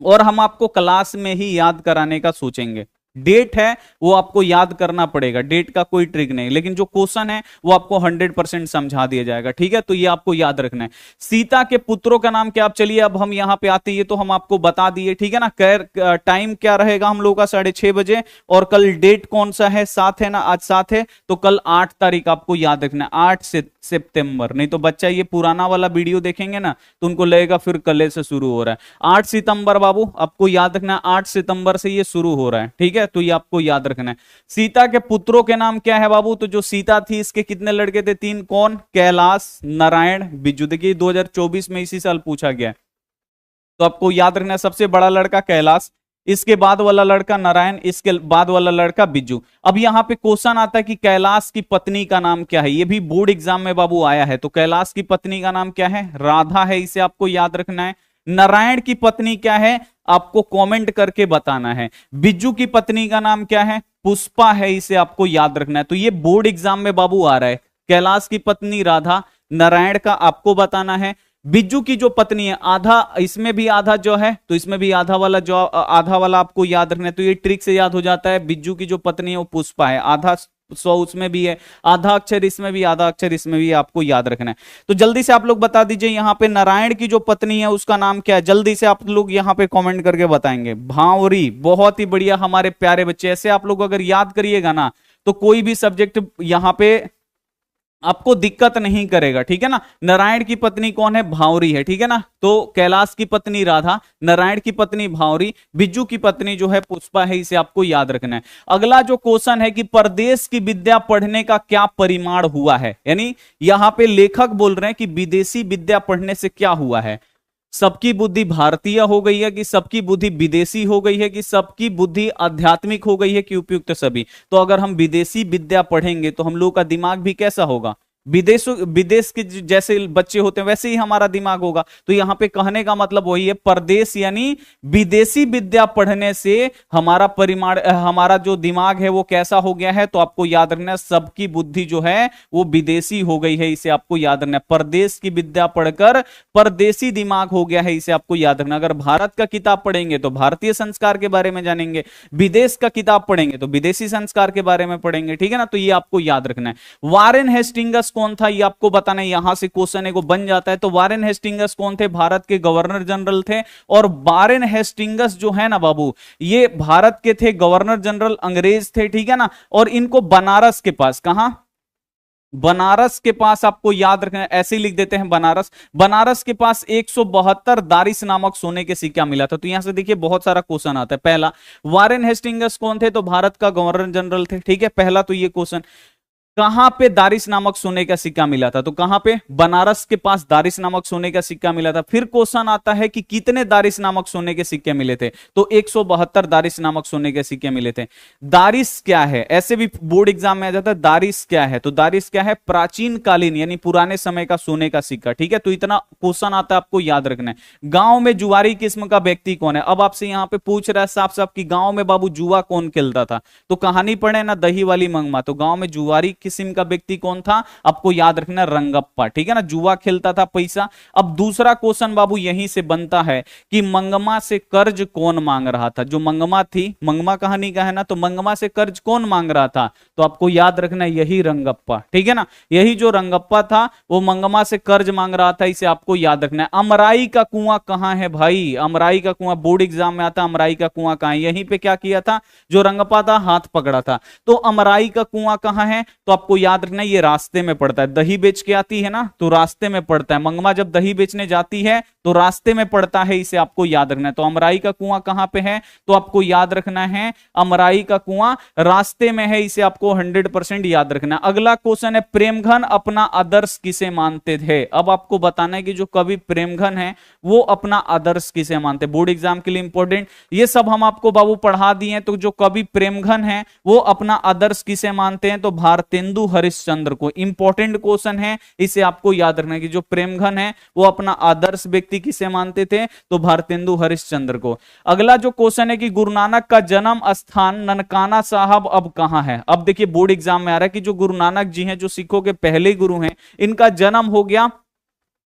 और हम आपको क्लास में ही याद कराने का सोचेंगे। डेट है वो आपको याद करना पड़ेगा, डेट का कोई ट्रिक नहीं, लेकिन जो क्वेश्चन है वो आपको 100% समझा दिया जाएगा, ठीक है। तो ये आपको याद रखना है। सीता के पुत्रों का नाम क्या, आप चलिए अब हम यहां पे आते हैं, तो हम आपको बता दिए, ठीक है ना। टाइम क्या रहेगा हम लोगों का, 6:30 बजे। और कल डेट कौन सा है, 7 है ना, आज 7 है, तो कल 8 तारीख आपको याद रखना है, 8 सितंबर। नहीं तो बच्चा ये पुराना वाला वीडियो देखेंगे ना तो उनको लगेगा फिर कल से शुरू हो रहा है। 8 सितंबर बाबू आपको याद रखना है, 8 सितंबर से ये शुरू हो रहा है, ठीक है। तो ये आपको याद रखना है। सीता के पुत्रों के नाम क्या है बाबू, तो जो सीता थी इसके कितने लड़के थे, 3। कौन, कैलाश, नारायण, बिज्जू। देखिए 2024 में इसी साल पूछा गया है, तो आपको याद रखना है सबसे बड़ा लड़का कैलाश, इसके बाद वाला लड़का नारायण, इसके बाद वाला लड़का बिज्जू। अब यहां पे क्वेश्चन आता है कि कैलाश की पत्नी का नाम क्या है, ये भी बोर्ड एग्जाम में बाबू आया है। तो कैलाश की पत्नी का नाम क्या है, राधा है, इसे आपको याद रखना है। नारायण की पत्नी क्या है, आपको कमेंट करके बताना है। बिज्जू की पत्नी का नाम क्या है, पुष्पा है, इसे आपको याद रखना है। तो ये बोर्ड एग्जाम में बाबू आ रहा है। कैलाश की पत्नी राधा, नारायण का आपको बताना है। बिज्जू की जो पत्नी है, आधा, इसमें भी आधा जो है तो इसमें भी आधा वाला, जो आधा वाला आपको याद रखना है। तो ये ट्रिक से याद हो जाता है। बिज्जू की जो पत्नी है वो पुष्पा है, आधा 100 उसमें भी है, आधा अक्षर इसमें भी, आधा अक्षर इसमें भी, आपको याद रखना है। तो जल्दी से आप लोग बता दीजिए यहां पे नारायण की जो पत्नी है उसका नाम क्या है, जल्दी से आप लोग यहां पे कमेंट करके बताएंगे। भांवरी, बहुत ही बढ़िया हमारे प्यारे बच्चे। ऐसे आप लोग अगर याद करिएगा ना तो कोई भी सब्जेक्ट यहां पे आपको दिक्कत नहीं करेगा, ठीक है ना। नारायण की पत्नी कौन है, भांवरी है, ठीक है ना। तो कैलाश की पत्नी राधा, नारायण की पत्नी भांवरी, बिज्जू की पत्नी जो है पुष्पा है, इसे आपको याद रखना है। अगला जो क्वेश्चन है कि परदेश की विद्या पढ़ने का क्या परिमाण हुआ है, यानी यहां पे लेखक बोल रहे हैं कि विदेशी विद्या पढ़ने से क्या हुआ है। सबकी बुद्धि भारतीय हो गई है कि सबकी बुद्धि विदेशी हो गई है कि सबकी बुद्धि आध्यात्मिक हो गई है कि उपयुक्त सभी। तो अगर हम विदेशी विद्या पढ़ेंगे तो हम लोगों का दिमाग भी कैसा होगा, विदेश के जैसे बच्चे होते हैं वैसे ही हमारा दिमाग होगा। तो यहां पे कहने का मतलब वही है, परदेश यानी विदेशी विद्या पढ़ने से हमारा परिमाण, हमारा जो दिमाग है वो कैसा हो गया है। तो आपको याद रखना सबकी बुद्धि जो है वो विदेशी हो गई है, इसे आपको याद रखना। परदेश की विद्या पढ़कर परदेशी दिमाग हो गया है, इसे आपको याद रखना। अगर भारत का किताब पढ़ेंगे तो भारतीय संस्कार के बारे में जानेंगे, विदेश का किताब पढ़ेंगे तो विदेशी संस्कार के बारे में पढ़ेंगे, ठीक है ना। तो ये आपको याद रखना है। वारेन हेस्टिंग्स कौन था ये आपको बताना है, यहां से क्वेश्चन को बन जाता है। तो वारेन हेस्टिंगस कौन थे? भारत के गवर्नर जनरल थे। और वारेन हेस्टिंगस जो है ना बाबू, ये भारत के थे गवर्नर जनरल, अंग्रेज थे, ठीक है ना। और इनको बनारस के पास, कहां? बनारस के पास, आपको याद रखना, ऐसे ही लिख देते हैं बनारस। बनारस के पास 172 दारिस नामक सोने के सिक्का मिला था। तो यहां से देखिए बहुत सारा क्वेश्चन आता है। पहला, वारेन हेस्टिंगस कौन थे? तो भारत का गवर्नर जनरल थे, ठीक है। पहला तो ये क्वेश्चन, कहां पे दारिस नामक सोने का सिक्का मिला था? तो कहां पे? बनारस के पास दारिस नामक सोने का सिक्का मिला था। फिर क्वेश्चन आता है कि कितने दारिस नामक सोने के सिक्के मिले थे? तो 172 दारिस नामक सोने के सिक्के मिले थे। दारिस क्या है? ऐसे भी बोर्ड एग्जाम में आ जाता है, दारिस क्या है? तो दारिस क्या है? प्राचीन कालीन यानी पुराने समय का सोने का सिक्का, ठीक है। तो इतना क्वेश्चन आता है, आपको याद रखना है। गांव में जुआरी किस्म का व्यक्ति कौन है? अब आपसे यहां पे पूछ रहा है साफ साफ कि गांव में बाबू जुआ कौन खेलता था? तो कहानी पढ़े ना, दही वाली मंगमा। तो गांव में जुआरी किस्म का व्यक्ति कौन था? आपको याद रखना, रंगप्पा, ठीक है ना। जुआ खेलता था, पैसा। अब दूसरा क्वेश्चन बाबू यहीं से बनता है कि मंगमा से कर्ज कौन मांग रहा था? जो मंगमा थी, मंगमा कहानी का है ना, तो मंगमा से कर्ज कौन मांग रहा था? तो आपको याद रखना, यही रंगप्पा, ठीक है ना। यही जो रंगप्पा था वो मंगमा से कर्ज मांग रहा था, इसे आपको याद रखना है। अमराई का कुआं कहां है भाई? अमराई का कुआं बोर्ड एग्जाम में आता है। अमराई का कुआं कहां है? यहीं पे क्या किया था? जो रंगप्पा था, हाथ पकड़ा था। तो अमराई का कुआं कहां है? तो आपको याद रखना, ये रास्ते में पड़ता है। दही बेच के आती है ना, तो रास्ते में पड़ता है। मंगमा जब दही बेचने जाती है तो रास्ते में पड़ता है, इसे आपको याद रखना है। तो अमराई का कुआं कहां पे है? तो आपको याद रखना है, अमराई का कुआं रास्ते में है, इसे आपको 100% याद रखना है। अगला क्वेश्चन है, प्रेमघन अपना आदर्श किसे मानते थे? अब आपको बताना है कि जो कवि प्रेमघन है वो अपना आदर्श किसे मानते? बोर्ड एग्जाम के लिए इंपॉर्टेंट, ये सब हम आपको बाबू पढ़ा दिए। तो जो कवि प्रेमघन है वो अपना आदर्श किसे मानते हैं? तो भारतेंदु हरिश्चंद्र को। इंपॉर्टेंट क्वेश्चन है, इसे आपको याद रखना है कि जो प्रेमघन है वो अपना आदर्श व्यक्ति किसे मानते थे? तो भारतेंदु हरिश्चंद्र को। अगला जो क्वेश्चन है कि गुरु नानक का जन्म स्थान ननकाना साहब अब कहां है? अब देखिए बोर्ड एग्जाम में आ रहा है कि जो गुरु नानक जी हैं, जो सिखों के पहले गुरु हैं, इनका जन्म हो गया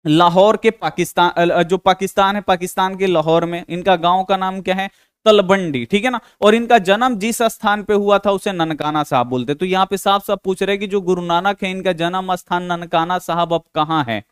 लाहौर के पाकिस्तान, जो पाकिस्तान है, पाकिस्तान के लाहौर में। इनका गांव का नाम क्या है? तलबंडी, ठीक है ना। और इनका जन्म जिस स्थान पे हुआ था उसे ननकाना साहब बोलते। तो यहां पे साफ साफ पूछ रहे हैं कि जो गुरु नानक है, इनका जन्म स्थान ननकाना साहब अब कहां है?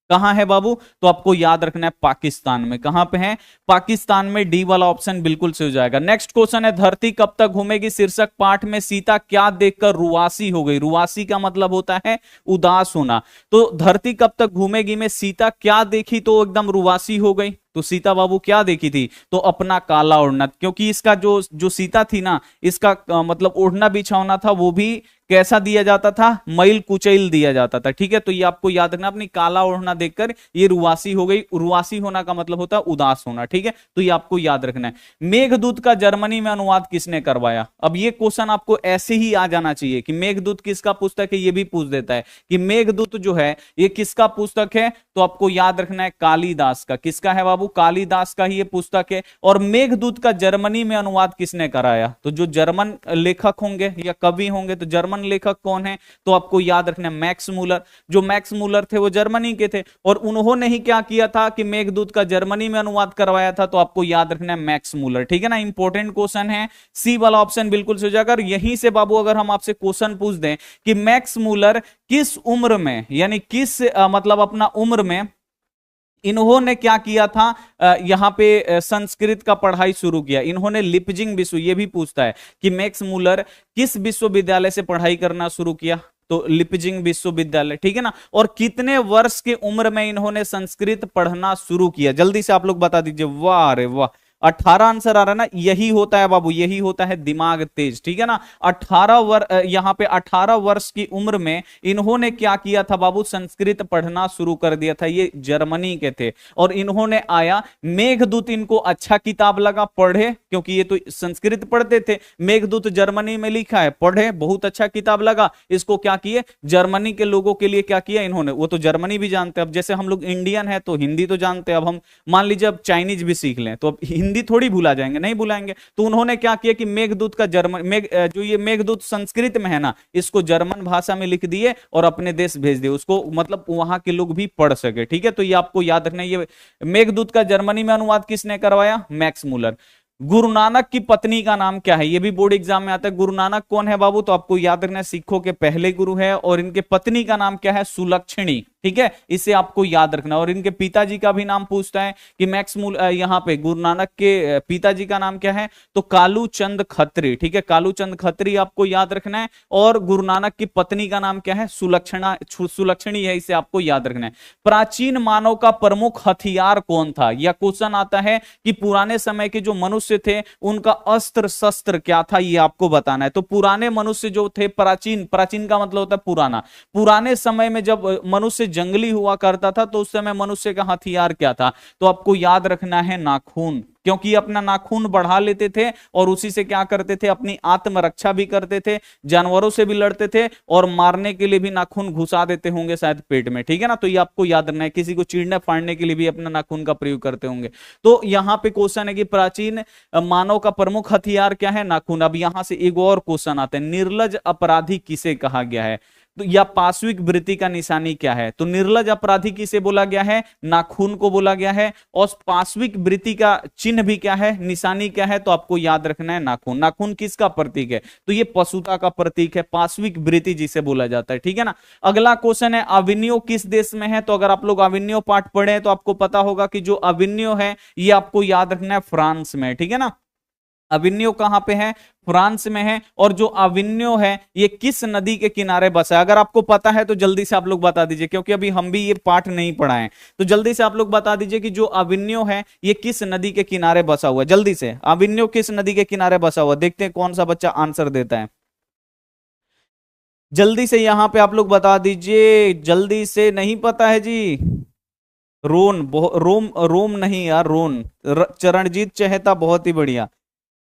कहां है बाबू? तो आपको याद रखना है, पाकिस्तान में। कहां पे है? पाकिस्तान में। डी वाला ऑप्शन बिल्कुल से हो जाएगा। नेक्स्ट क्वेश्चन है, धरती कब तक घूमेगी शीर्षक पाठ में सीता क्या देखकर रुआसी हो गई? रुआसी का मतलब होता है उदास होना। तो धरती कब तक घूमेगी में सीता क्या देखी तो एकदम रुआसी हो गई? तो सीता बाबू क्या देखी थी? तो अपना काला ओढ़ना। क्योंकि इसका जो जो सीता थी ना, इसका मतलब ओढ़ना बिछौना था वो भी कैसा दिया जाता था? मैल कुचैल दिया जाता था, ठीक है। तो ये आपको याद रखना, अपनी काला ओढ़ना देखकर ये रुआसी हो गई। रुआसी होना का मतलब होता है उदास होना, ठीक है। तो ये आपको याद रखना है। मेघदूत का जर्मनी में अनुवाद किसने करवाया? अब ये क्वेश्चन आपको ऐसे ही आ जाना चाहिए कि मेघदूत किसका पुस्तक है, ये भी पूछ देता है कि मेघदूत जो है ये किसका पुस्तक है? तो आपको याद रखना है कालिदास का। किसका है बाबू? कालिदास का ही ये पुस्तक है। और मेघदूत का जर्मनी में अनुवाद किसने कराया? तो जो जर्मन लेखक होंगे या कवि होंगे, तो जर्मन लेखक कौन है? तो आपको याद रखना है मैक्स मूलर। जो मैक्स मूलर थे वो जर्मनी के थे, और उन्होंने ही क्या किया था कि मेघदूत का जर्मनी में अनुवाद करवाया था। तो आपको याद रखना है मैक्स मूलर, ठीक है ना। इंपॉर्टेंट क्वेश्चन है, सी वाला ऑप्शन बिल्कुल से हो जाएगा। यहीं से बाबू अगर हम आपसे क्वेश्चन पूछ दें कि मैक्स मूलर किस उम्र में, यानी किस मतलब अपना उम्र में इन्होंने क्या किया था, यहां पे संस्कृत का पढ़ाई शुरू किया। इन्होंने लिपजिंग विश्व, ये भी पूछता है कि मैक्स मूलर किस विश्वविद्यालय से पढ़ाई करना शुरू किया? तो लिपजिंग विश्वविद्यालय, ठीक है ना। और कितने वर्ष की उम्र में इन्होंने संस्कृत पढ़ना शुरू किया? जल्दी से आप लोग बता दीजिए। वाह रे वाह, 18 आंसर आ रहा है ना। यही होता है बाबू, यही होता है दिमाग तेज, ठीक है ना। 18 वर्ष, यहाँ पे 18 वर्ष की उम्र में इन्होंने क्या किया था बाबू? संस्कृत पढ़ना शुरू कर दिया था। ये जर्मनी के थे और इन्होंने आया। मेघदूत इनको अच्छा किताब लगा, पढ़े, क्योंकि ये तो संस्कृत पढ़ते थे। मेघदूत जर्मनी में लिखा है, पढ़े, बहुत अच्छा किताब लगा। इसको क्या किए? जर्मनी के लोगों के लिए क्या किया इन्होंने? वो तो जर्मनी भी जानते हैं। अब जैसे हम लोग इंडियन है तो हिंदी तो जानते हैं। अब हम मान लीजिए अब चाइनीज भी सीख लें तो अब हिंदी थोड़ी भूला जाएंगे, नहीं भुलाएंगे। तो उन्होंने क्या किया कि मेघदूत का जो ये मेघदूत संस्कृत में है ना, इसको जर्मन भाषा में लिख दिए और अपने देश भेज दिए उसको, मतलब वहां के लोग भी पढ़ सके, ठीक है। तो ये आपको याद रखना, ये मेघदूत का जर्मनी में अनुवाद किसने करवाया? Max Muller. गुरु नानक की पत्नी का नाम क्या है, ये भी बोर्ड एग्जाम में आता है। गुरु नानक कौन है बाबू, तो आपको याद रखना है सिखों के पहले गुरु है, और इनके पत्नी का नाम क्या है, सुलक्षणी। ठीक है, इसे आपको याद रखना। और इनके पिताजी का भी नाम पूछता है कि मैक्स मूल, यहाँ पे गुरु नानक के पिताजी का नाम क्या है, तो कालू चंद खत्री। ठीक है, कालू चंद खत्री आपको याद रखना है। और गुरु नानक की पत्नी का नाम क्या है, सुलक्षणी है, इसे आपको याद रखना है। प्राचीन मानव का प्रमुख हथियार कौन था, यह क्वेश्चन आता है कि पुराने समय के जो मनुष्य थे उनका अस्त्र शस्त्र क्या था, ये आपको बताना है। तो पुराने मनुष्य जो थे, प्राचीन, प्राचीन का मतलब होता है पुराना, पुराने समय में जब मनुष्य जंगली हुआ करता था तो उस समय मनुष्य का हथियार क्या था, तो आपको याद रखना है नाखून, क्योंकि अपना नाखून बढ़ा लेते थे और उसी से क्या करते थे, अपनी आत्मरक्षा भी करते थे, जानवरों से भी लड़ते थे, और मारने के लिए भी नाखून घुसा देते होंगे शायद पेट में। ठीक है ना, तो ये आपको याद रखना है। किसी को चीरने फाड़ने के लिए भी अपना नाखून का प्रयोग करते होंगे। तो यहां पे क्वेश्चन है कि प्राचीन मानव का प्रमुख हथियार क्या है, नाखून। अब यहां से एक और क्वेश्चन आता है, निर्लज अपराधी किसे कहा गया है, तो या पाशविक वृत्ति का निशानी क्या है, तो निर्लज अपराधी किसे बोला गया है, नाखून को बोला गया है। और पाशविक वृत्ति का चिन्ह भी क्या है, निशानी क्या है, तो आपको याद रखना है नाखून। नाखून किसका प्रतीक है, तो ये पशुता का प्रतीक है, पाशविक वृत्ति जिसे बोला जाता है। ठीक है ना। अगला क्वेश्चन है, अविन्यो किस देश में है, तो अगर आप लोग अविन्यो पाठ पढ़े तो आपको पता होगा कि जो अविन्यो है ये आपको याद रखना है फ्रांस में। ठीक है ना, अविन्यो कहां पे है, फ्रांस में है। और जो अविन्यो है ये किस नदी के किनारे बसा है, अगर आपको पता है तो जल्दी से आप लोग बता दीजिए, क्योंकि अभी हम भी ये पाठ नहीं पढ़ाए, तो जल्दी से आप लोग बता दीजिए कि जो अविन्यो है ये किस नदी के किनारे बसा हुआ है। जल्दी से, अविन्यो किस नदी के किनारे बसा हुआ, देखते हैं कौन सा बच्चा आंसर देता है। जल्दी से यहां पे आप लोग बता दीजिए, जल्दी से। नहीं पता है जी, रोन, रोम, रोम नहीं यार, रोन। चरणजीत चहेता बहुत ही बढ़िया,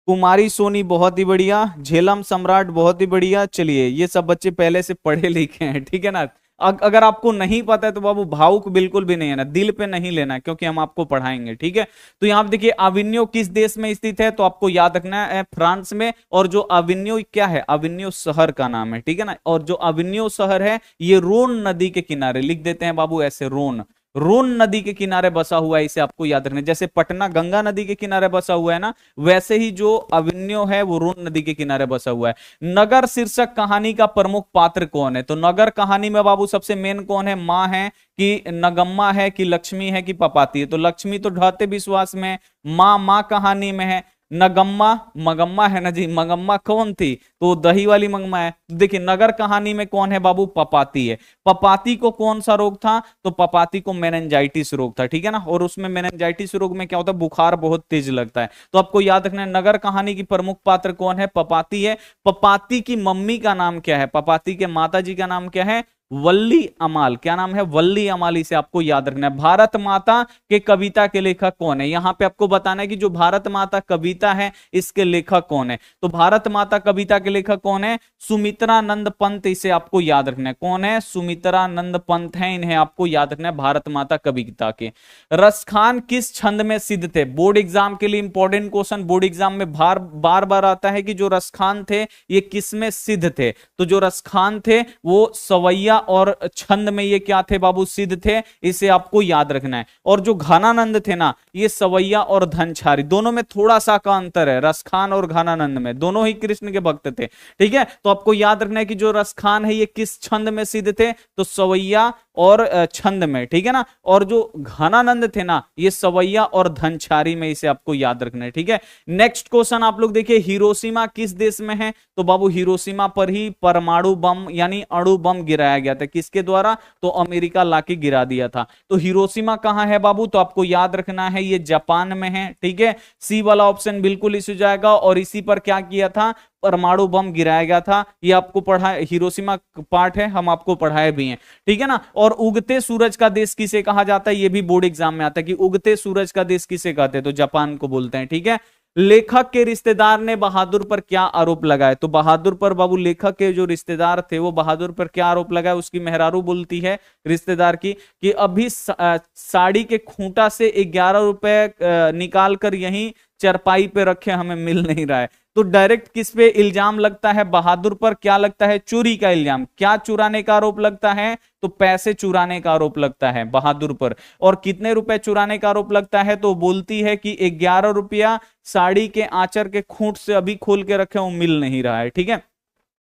कुमारी सोनी बहुत ही बढ़िया, झेलम सम्राट बहुत ही बढ़िया। चलिए, ये सब बच्चे पहले से पढ़े लिखे हैं। ठीक है ना। अगर आपको नहीं पता है तो बाबू भावुक बिल्कुल भी नहीं है ना, दिल पे नहीं लेना है, क्योंकि हम आपको पढ़ाएंगे। ठीक है, तो यहां देखिए अविन्यो किस देश में स्थित है, तो आपको याद रखना है फ्रांस में। और जो अविन्यो क्या है, अविन्यो शहर का नाम है। ठीक है ना, और जो अविन्यो शहर है ये रोन नदी के किनारे, लिख देते हैं बाबू ऐसे, रोन, रोन नदी के किनारे बसा हुआ है, इसे आपको याद रखना है। जैसे पटना गंगा नदी के किनारे बसा हुआ है ना, वैसे ही जो अविन्यो है वो रोन नदी के किनारे बसा हुआ है। नगर शीर्षक कहानी का प्रमुख पात्र कौन है, तो नगर कहानी में बाबू सबसे मेन कौन है, माँ है कि नगम्मा है कि लक्ष्मी है कि पपाती है, तो लक्ष्मी तो ढाते विश्वास में, माँ कहानी में है। नगम्मा, मगम्मा है ना जी, मगम्मा कौन थी, तो दही वाली मंगमा है। देखिए नगर कहानी में कौन है बाबू, पपाती है। पपाती को कौन सा रोग था, तो पपाती को मेनिंजाइटिस रोग था। ठीक है ना, और उसमें मेनिंजाइटिस रोग में क्या होता है, बुखार बहुत तेज लगता है। तो आपको याद रखना है नगर कहानी की प्रमुख पात्र कौन है, पपाती है। पपाती की मम्मी का नाम क्या है, पपाती के माता जी का नाम क्या है, वल्ली अमाल। क्या नाम है, वल्ली अमाल, इसे आपको याद रखना है। भारत माता के कविता के लेखक कौन है, यहां पे आपको बताना है कि जो भारत माता कविता है इसके लेखक कौन है, तो भारत माता कविता के लेखक कौन है, सुमित्रानंद पंत, इसे आपको याद रखना है। कौन है, सुमित्रानंद पंत है, इन्हें आपको याद रखना है भारत माता कविता के। रसखान किस छंद में सिद्ध थे, बोर्ड एग्जाम के लिए इंपॉर्टेंट क्वेश्चन, बोर्ड एग्जाम में बार बार आता है कि जो रसखान थे ये किस में सिद्ध थे, तो जो रसखान थे वो सवैया और छंद में ये क्या थे बाबू, सिद्ध थे, इसे आपको याद रखना है। और जो घनानंद थे ना, ये सवैया और धनछारी, दोनों में थोड़ा सा का अंतर है, रसखान और घनानंद में, दोनों ही कृष्ण के भक्त थे। ठीक है, तो आपको याद रखना है कि जो रसखान है ये किस छंद में सिद्ध थे, तो सवैया और छंद में। ठीक है ना, और जो घनानंद थे ना ये सवैया और धनछारी में, इसे आपको याद रखना है। ठीक है, नेक्स्ट क्वेश्चन आप लोग देखिए, हिरोशिमा किस देश में है, तो बाबू हिरोशिमा पर ही परमाणु बम यानी अणु बम गिराया गया था, किसके द्वारा, तो अमेरिका लाके गिरा दिया था। तो हिरोशिमा कहां है बाबू, तो आपको याद रखना है ये जापान में है। ठीक है, सी वाला ऑप्शन बिल्कुल इस हो जाएगा। और इसी पर क्या किया था, परमाणु बम गिराया गया था, ये आपको पढ़ा, हिरोशिमा पार्ट है, हम आपको पढ़ाए भी हैं। ठीक है ना, और उगते सूरज का देश किसे कहा जाता है, ये भी बोर्ड एग्जाम में आता है कि उगते सूरज का देश किसे कहते हैं, तो जापान को बोलते हैं। ठीक है, लेखक के रिश्तेदार ने बहादुर पर क्या आरोप लगाए, तो बहादुर पर बाबू लेखक के जो रिश्तेदार थे वो बहादुर पर क्या आरोप लगाए, उसकी मेहरारू बोलती है रिश्तेदार की कि अभी साड़ी के खूंटा से 11 रुपए निकाल कर यहीं चरपाई पे रखे, हमें मिल नहीं रहा है। तो डायरेक्ट किस पे इल्जाम लगता है? बहादुर पर क्या लगता है? चोरी का इल्जाम। क्या चुराने का आरोप लगता है? तो पैसे चुराने का आरोप लगता है बहादुर पर। और कितने रुपए चुराने का आरोप लगता है? तो बोलती है कि 11 रुपया साड़ी के आंचर के खूंट से अभी खोल के रखे हूं, मिल नहीं रहा है। ठीक है,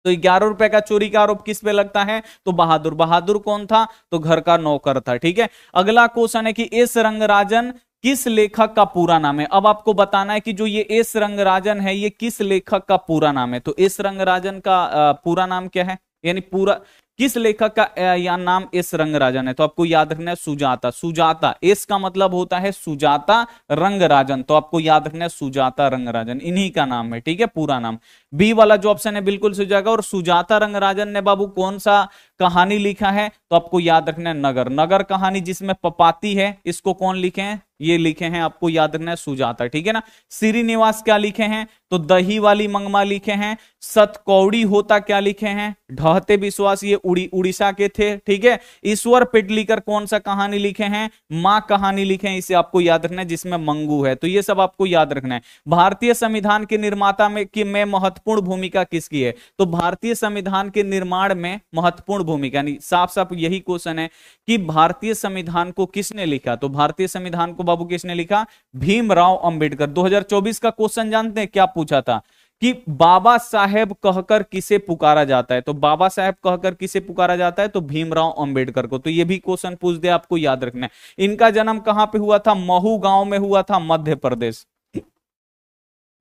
तो 11 रुपए का चोरी का आरोप किस पे लगता है? तो बहादुर। बहादुर कौन था? तो घर का नौकर था। ठीक है, अगला क्वेश्चन है कि एस रंगराजन किस लेखक का पूरा नाम है? अब आपको बताना है कि जो ये एस रंगराजन है ये किस लेखक का पूरा नाम है। तो एस रंगराजन का पूरा नाम क्या है, यानी पूरा किस लेखक का या नाम एस रंगराजन है? तो आपको याद रखना है सुजाता। सुजाता, एस का मतलब होता है सुजाता, रंगराजन, तो आपको याद रखना है सुजाता रंगराजन, इन्हीं का नाम है। ठीक है, पूरा नाम। बी वाला जो ऑप्शन है बिल्कुल सही जाएगा। और सुजाता रंगराजन ने बाबू कौन सा कहानी लिखा है? तो आपको याद रखना है नगर। नगर कहानी जिसमें पपाती है, इसको कौन लिखे हैं? ये लिखे हैं, आपको याद रखना है सुजाता। ठीक है ना। श्रीनिवास क्या लिखे हैं? तो दही वाली मंगमा लिखे हैं। सतकौड़ी होता क्या लिखे हैं? ढहते विश्वास, ये उड़ीसा के थे। ठीक है, ईश्वर पेटलीकर कौन सा कहानी लिखे हैं? मां कहानी लिखे हैं, इसे आपको याद रखना है, जिसमें मंगू है। तो ये सब आपको याद रखना है। भारतीय संविधान के निर्माता में महत्वपूर्ण भूमिका किसकी है? तो भारतीय संविधान के निर्माण में महत्वपूर्ण भूमिका, यानी साफ साफ यही क्वेश्चन है कि भारतीय संविधान को किसने लिखा? तो भारतीय संविधान को बाबू किसने लिखा? भीमराव अंबेडकर। 2024 का क्वेश्चन जानते हैं क्या पूछा था? कि बाबा साहेब कहकर किसे पुकारा जाता है? तो बाबा साहेब कहकर किसे पुकारा जाता है? तो भीमराव अंबेडकर को। तो ये भी क्वेश्चन पूछ दे, आपको याद रखना है। इनका जन्म कहां पे हुआ था? महू गांव में हुआ था, मध्य प्रदेश।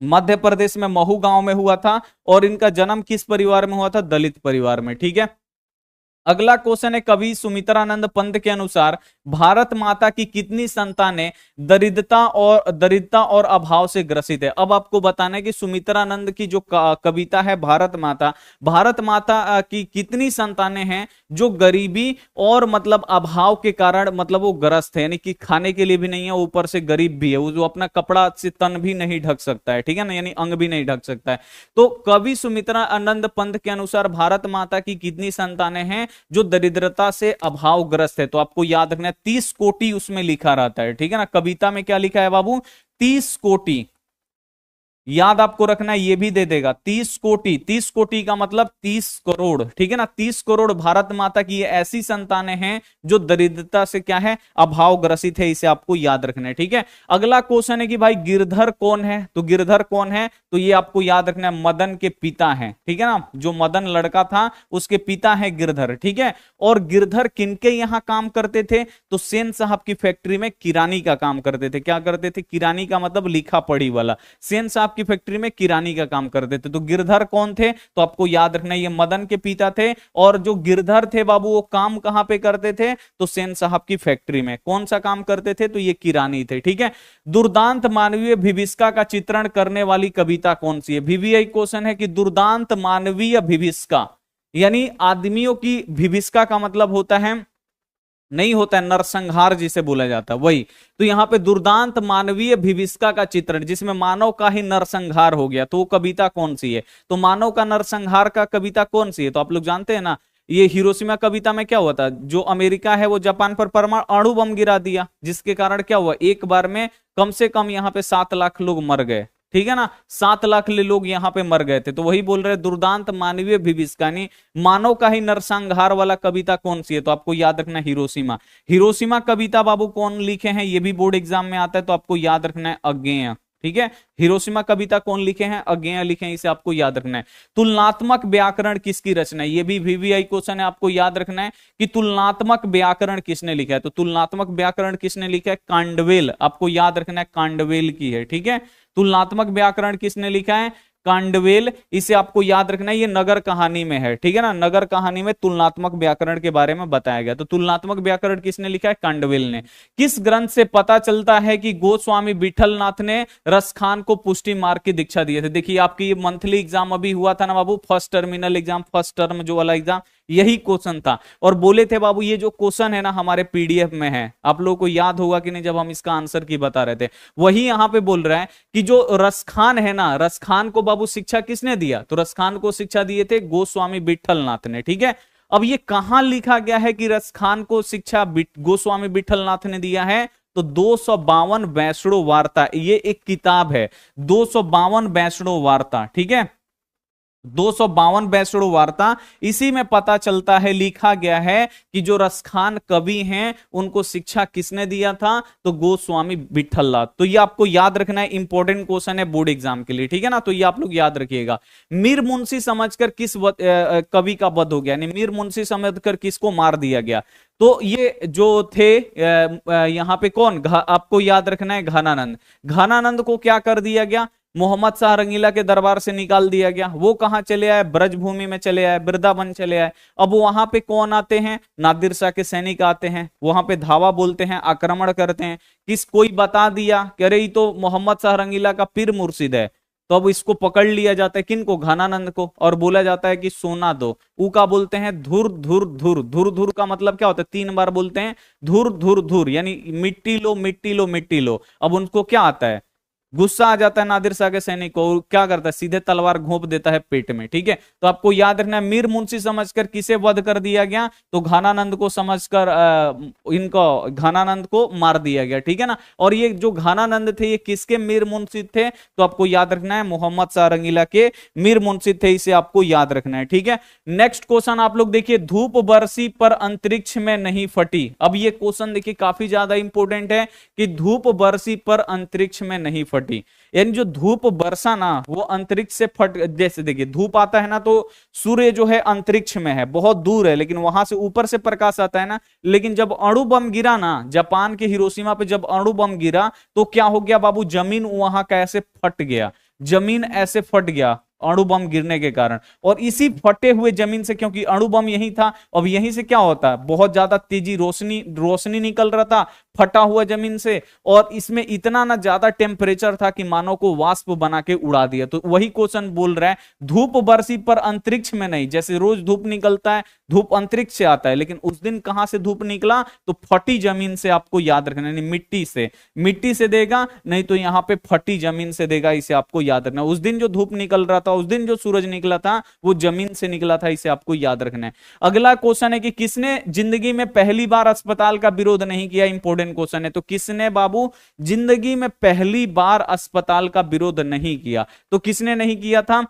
मध्य प्रदेश में महू गांव में हुआ था। और इनका जन्म किस परिवार में हुआ था? दलित परिवार में। ठीक है, अगला क्वेश्चन है कवि सुमित्रानंद पंत के अनुसार भारत माता की कितनी संतानें दरिद्रता और अभाव से ग्रसित है? अब आपको बताना है कि सुमित्रानंद की जो कविता है भारत माता की कितनी संतानें हैं जो गरीबी और मतलब अभाव के कारण मतलब वो ग्रस्त है, यानी कि खाने के लिए भी नहीं है, ऊपर से गरीब भी है, वो जो अपना कपड़ा से तन भी नहीं ढक सकता है। ठीक है ना, यानी अंग भी नहीं ढक सकता है। तो कवि सुमित्रानंद पंत के अनुसार भारत माता की कितनी संतानें हैं जो दरिद्रता से अभावग्रस्त है? तो आपको याद रखना है 30 कोटि उसमें लिखा रहता है। ठीक है ना, कविता में क्या लिखा है बाबू? 30 कोटि। याद आपको रखना है, ये भी दे देगा 30 कोटि। 30 कोटि का मतलब 30 करोड़। ठीक है ना, 30 करोड़ भारत माता की ये ऐसी संतानें हैं जो दरिद्रता से क्या है? अभाव ग्रसित है, इसे आपको याद रखना है। ठीक है, अगला क्वेश्चन है कि भाई गिरधर कौन है? तो गिरधर कौन है? तो ये आपको याद रखना है मदन के पिता हैं। ठीक है ना, जो मदन लड़का था उसके पिता है गिरधर। ठीक है, और गिरधर किनके यहां काम करते थे? तो सेन साहब की फैक्ट्री में किरानी का काम करते थे। क्या करते थे? किरानी का मतलब लिखा पढ़ी वाला। सेन साहब की फैक्ट्री में किरानी का काम करते थे। तो गिरधर कौन थे? तो आपको याद रखना है ये मदन के पिता थे। और जो गिरधर थे बाबू वो काम कहां पे करते थे? तो सेन साहब की फैक्ट्री में। कौन सा काम करते थे? तो ये किरानी थे। ठीक है, दुर्दांत मानवीय विभीषिका का चित्रण करने वाली कविता कौन सी है? VVI क्वेश्चन है कि दुर्दांत मानवीय विभीषिका, यानी आदमियों की विभीषिका का मतलब होता है नहीं होता है नरसंहार जिसे बोला जाता है, वही। तो यहां पे दुर्दांत मानवीय विभीषिका का चित्रण जिसमें मानव का ही नरसंहार हो गया, तो वो कविता कौन सी है? तो मानव का नरसंहार का कविता कौन सी है? तो आप लोग जानते हैं ना, ये हिरोशिमा कविता में क्या हुआ था? जो अमेरिका है वो जापान पर परमाणु अणु बम गिरा दिया, जिसके कारण क्या हुआ? एक बार में कम से कम यहाँ पे 7 लाख लोग मर गए। ठीक है ना, 7 लाख लोग यहाँ पे मर गए थे। तो वही बोल रहे दुर्दांत मानवीय विभीषिका, मानव का ही नरसंहार वाला कविता कौन सी है? तो आपको याद रखना है हिरोशिमा। हिरोशिमा कविता बाबू कौन लिखे हैं? ये भी बोर्ड एग्जाम में आता है, तो आपको याद रखना है अज्ञेय। ठीक है, हिरोशिमा कविता कौन लिखे हैं? अज्ञेय लिखे हैं, इसे आपको याद रखना है। तुलनात्मक व्याकरण किसकी रचना है? ये भी VVI क्वेश्चन है, आपको याद रखना है कि तुलनात्मक व्याकरण किसने लिखा है? तो तुलनात्मक व्याकरण किसने लिखा है? कांडवेल। आपको याद रखना है कांडवेल की है। ठीक है, तुलनात्मक व्याकरण किसने लिखा है? कांडवेल। इसे आपको याद रखना है, ये नगर कहानी में है। ठीक है ना, नगर कहानी में तुलनात्मक व्याकरण के बारे में बताया गया। तो तुलनात्मक व्याकरण किसने लिखा है? कांडवेल ने। किस ग्रंथ से पता चलता है कि गोस्वामी विठलनाथ ने रसखान को पुष्टि मार्ग की दीक्षा दिए थे? देखिए आपकी ये मंथली एग्जाम अभी हुआ था ना बाबू, first terminal exam, first term जो वाला एग्जाम, यही क्वेश्चन था। और बोले थे बाबू ये जो क्वेश्चन है ना हमारे PDF में है, आप लोगों को याद होगा कि नहीं जब हम इसका आंसर की बता रहे थे, वही यहां पे बोल रहा है कि जो रसखान है ना, रसखान को बाबू शिक्षा किसने दिया? तो रसखान को शिक्षा दिए थे गोस्वामी विठलनाथ ने। ठीक है, अब ये कहां लिखा गया है कि रसखान को शिक्षा गोस्वामी विठलनाथ ने दिया है? तो 252 वैष्णो वार्ता, ये एक किताब है, 252 वैष्णो वार्ता, ठीक है, 252 वैष्णो वार्ता। इसी में पता चलता है, लिखा गया है कि जो रसखान कवि हैं उनको शिक्षा किसने दिया था, तो गोस्वामी विठलनाथ। तो ये आपको याद रखना है, इंपॉर्टेंट क्वेश्चन है बोर्ड एग्जाम के लिए, ठीक है ना, तो ये आप लोग याद रखिएगा। मीर मुंशी समझकर किस कवि का वध हो गया, यानी मीर मुंशी समझकर किसको मार दिया गया, तो ये जो थे यहां पे कौन, आपको याद रखना है घनानंद। घनानंद को क्या कर दिया गया, मोहम्मद शाह रंगीला के दरबार से निकाल दिया गया। वो कहां चले आए, ब्रजभूमि में चले आए, वृंदावन चले आए। अब वहां पे कौन आते हैं, नादिर शाह के सैनिक आते हैं, वहां पे धावा बोलते हैं, आक्रमण करते हैं। किस कोई बता दिया कि अरे ये तो मोहम्मद शाह रंगीला का पीर मुर्शिद है, तो अब इसको पकड़ लिया जाता है, किनको, घनानंद को, और बोला जाता है कि सोना दो। ऊ का बोलते हैं धुर धुर धुर। धुर धुर का मतलब क्या होता है, 3 बार बोलते हैं धुर धुर धुर, यानी मिट्टी लो मिट्टी लो मिट्टी लो। अब उनको क्या आता है, गुस्सा आ जाता है नादिर शाह के सैनिक को, क्या करता है, सीधे तलवार घोंप देता है पेट में, ठीक है। तो आपको याद रखना है, मीर मुंशी समझकर किसे वध कर दिया गया, तो घनानंद को समझकर इनको घनानंद को मार दिया गया, ठीक है ना। और ये जो घनानंद थे ये किसके मीर मुंशी थे, तो आपको याद रखना है मोहम्मद शाह रंगीला के मीर मुंशी थे, इसे आपको याद रखना है, ठीक है। नेक्स्ट क्वेश्चन आप लोग देखिए, धूप बरसी पर अंतरिक्ष में नहीं फटी। अब ये क्वेश्चन देखिए काफी ज्यादा इंपॉर्टेंट है कि धूप बरसी पर अंतरिक्ष में नहीं फटी, यानी जो धूप बरसा ना वो अंतरिक्ष से फट, जैसे देखिए धूप आता है ना तो सूर्य जो है अंतरिक्ष में है, बहुत दूर है, लेकिन वहां से ऊपर से प्रकाश आता है ना। लेकिन जब अणु बम गिरा ना, जापान के हिरोशिमा पे जब अणु बम गिरा तो क्या हो गया बाबू, जमीन वहां का ऐसे फट गया, जमीन ऐसे फट गया अणु बम गिरने के कारण। और इसी फटे हुए जमीन से, क्योंकि अणु बम यही था, अब यहीं से क्या होता है, बहुत ज्यादा तेजी रोशनी निकल रहा था फटा हुआ जमीन से, और इसमें इतना ना ज्यादा टेम्परेचर था कि मानव को वाष्प बना के उड़ा दिया। तो वही क्वेश्चन बोल रहा है, धूप बरसी पर अंतरिक्ष में नहीं। जैसे रोज धूप निकलता है, धूप अंतरिक्ष से आता है, लेकिन उस दिन कहां से धूप निकला, तो फटी जमीन से, आपको याद रखना, यानी मिट्टी से देगा, नहीं तो यहां पे फटी जमीन से देगा, इसे आपको याद रखना। उस दिन जो धूप निकल रहा था, उस दिन जो सूरज निकला था वो जमीन से निकला था, इसे आपको याद रखना है। अगला क्वेश्चन है कि किसने जिंदगी में पहली बार अस्पताल का विरोध नहीं किया, इंपॉर्टेंट क्वेश्चन है। तो किसने बाबू जिंदगी में पहली बार अस्पताल का विरोध नहीं किया, तो किसने नहीं किया था,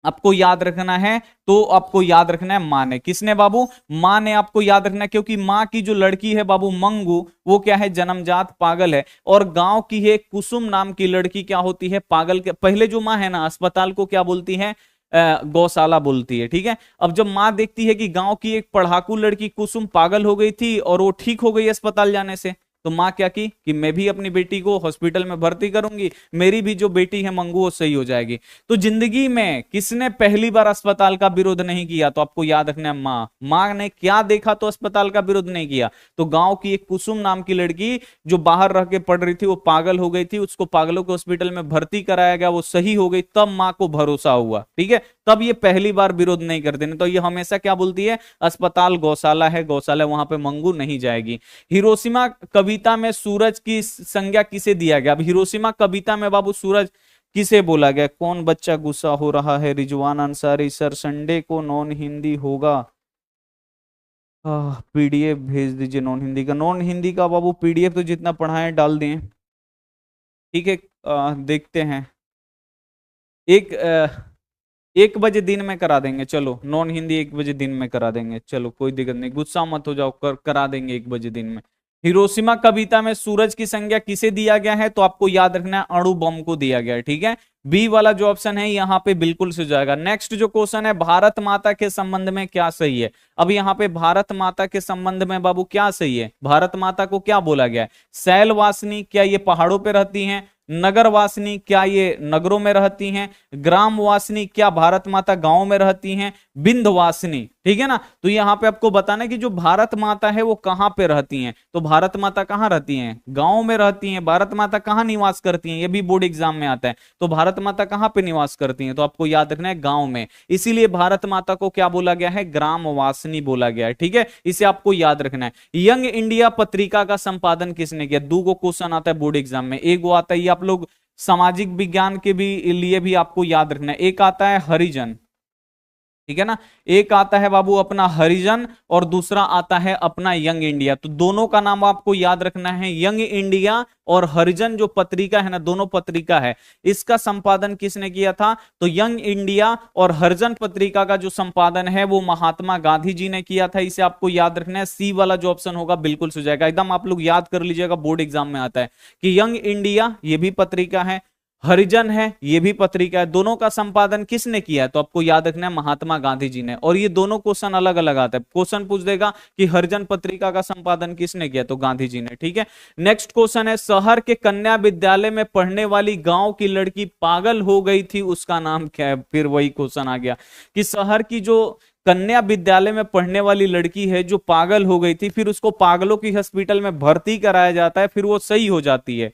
आपको याद रखना है, तो आपको याद रखना है मां ने। किसने बाबू, मां ने, आपको याद रखना है, क्योंकि मां की जो लड़की है बाबू मंगू, वो क्या है, जन्मजात पागल है। और गांव की है कुसुम नाम की लड़की क्या होती है, पागल के पहले जो मां है ना, अस्पताल को क्या बोलती है, गौशाला बोलती है, ठीक है। अब जब मां देखती है कि गांव की एक पढ़ाकू लड़की कुसुम पागल हो गई थी और वो ठीक हो गई अस्पताल जाने से, तो मां क्या की कि मैं भी अपनी बेटी को हॉस्पिटल में भर्ती करूंगी, मेरी भी जो बेटी है मंगू वो सही हो जाएगी। तो जिंदगी में किसने पहली बार अस्पताल का विरोध नहीं किया, तो आपको याद रखना है मां ने क्या देखा तो अस्पताल का विरोध नहीं किया, तो गांव की एक कुसुम नाम की लड़की जो बाहर रह के पढ़ रही थी, वो पागल हो गई थी, उसको पागलों के हॉस्पिटल में भर्ती कराया गया, वो सही हो गई, तब मां को भरोसा हुआ, ठीक है, तब ये पहली बार विरोध नहीं करते। नहीं तो ये हमेशा क्या बोलती है, अस्पताल गौशाला है, गौशाला, वहां पे मंगू नहीं जाएगी। हिरोशिमा कविता में सूरज की संज्ञा किसे दिया गया, अब हिरोशिमा कविता में बाबू सूरज किसे बोला गया, कौन बच्चा गुस्सा हो रहा है, रिजवान अंसारी सर, संडे को नॉन हिंदी होगा, पीडीएफ भेज दीजिए नॉन हिंदी का। नॉन हिंदी का बाबू पीडीएफ तो जितना पढ़ाएं डाल दें, ठीक है। देखते हैं, 1 बजे दिन में करा देंगे, चलो नॉन हिंदी 1 बजे दिन में करा देंगे, चलो कोई दिक्कत नहीं, गुस्सा मत हो जाओ, करा देंगे 1 बजे दिन में। हिरोशिमा कविता में सूरज की संज्ञा किसे दिया गया है, तो आपको याद रखना है अणु बम को दिया गया है, ठीक है। बी वाला जो ऑप्शन है यहाँ पे बिल्कुल से जाएगा। नेक्स्ट जो क्वेश्चन है, भारत माता के संबंध में क्या सही है। अब यहाँ पे भारत माता के संबंध में बाबू क्या सही है, भारत माता को क्या बोला गया है, शैलवासिनी, क्या ये पहाड़ों पे रहती हैं, नगरवासिनी, क्या ये नगरों में रहती हैं, ग्रामवासिनी, क्या भारत माता गांव में रहती हैं, बिंदवासिनी, ठीक है ना। तो यहां पे आपको बताना है कि जो भारत माता है वो कहां पे रहती हैं, तो भारत माता कहां रहती हैं, गांव में रहती हैं। भारत माता कहां निवास करती हैं, ये भी बोर्ड एग्जाम में आता है, तो भारत माता कहां पे निवास करती हैं, तो आपको याद रखना है गांव में, इसीलिए भारत माता को क्या बोला गया है, ग्रामवासिनी बोला गया है, ठीक है, इसे आपको याद रखना है। यंग इंडिया पत्रिका का संपादन किसने किया, 2 क्वेश्चन आता है बोर्ड एग्जाम में, एक वो आता है, आप लोग सामाजिक विज्ञान के भी लिए भी आपको याद रखना है, एक आता है हरिजन, ठीक है ना। एक आता है बाबू अपना हरिजन और दूसरा आता है अपना यंग इंडिया। तो दोनों का नाम आपको याद रखना है, यंग इंडिया और हरिजन जो पत्रिका है ना, दोनों पत्रिका है, इसका संपादन किसने किया था? तो यंग इंडिया और हरिजन पत्रिका का जो संपादन है वो महात्मा गांधी जी ने किया था। इसे आपको याद रखना है, सी वाला जो ऑप्शन होगा बिल्कुल सो जाएगा, एकदम आप लोग याद कर लीजिएगा, बोर्ड एग्जाम में आता है कि यंग इंडिया ये भी पत्रिका है, हरिजन है ये भी पत्रिका है, दोनों का संपादन किसने किया है? तो आपको याद रखना है महात्मा गांधी जी ने। और ये दोनों क्वेश्चन अलग अलग आता है, क्वेश्चन पूछ देगा कि हरिजन पत्रिका का संपादन किसने किया? तो गांधी जी ने। ठीक है, नेक्स्ट क्वेश्चन है, शहर के कन्या विद्यालय में पढ़ने वाली गांव की लड़की पागल हो गई थी, उसका नाम क्या है? फिर वही क्वेश्चन आ गया कि शहर की जो कन्या विद्यालय में पढ़ने वाली लड़की है जो पागल हो गई थी, फिर उसको पागलों की हॉस्पिटल में भर्ती कराया जाता है, फिर वो सही हो जाती है,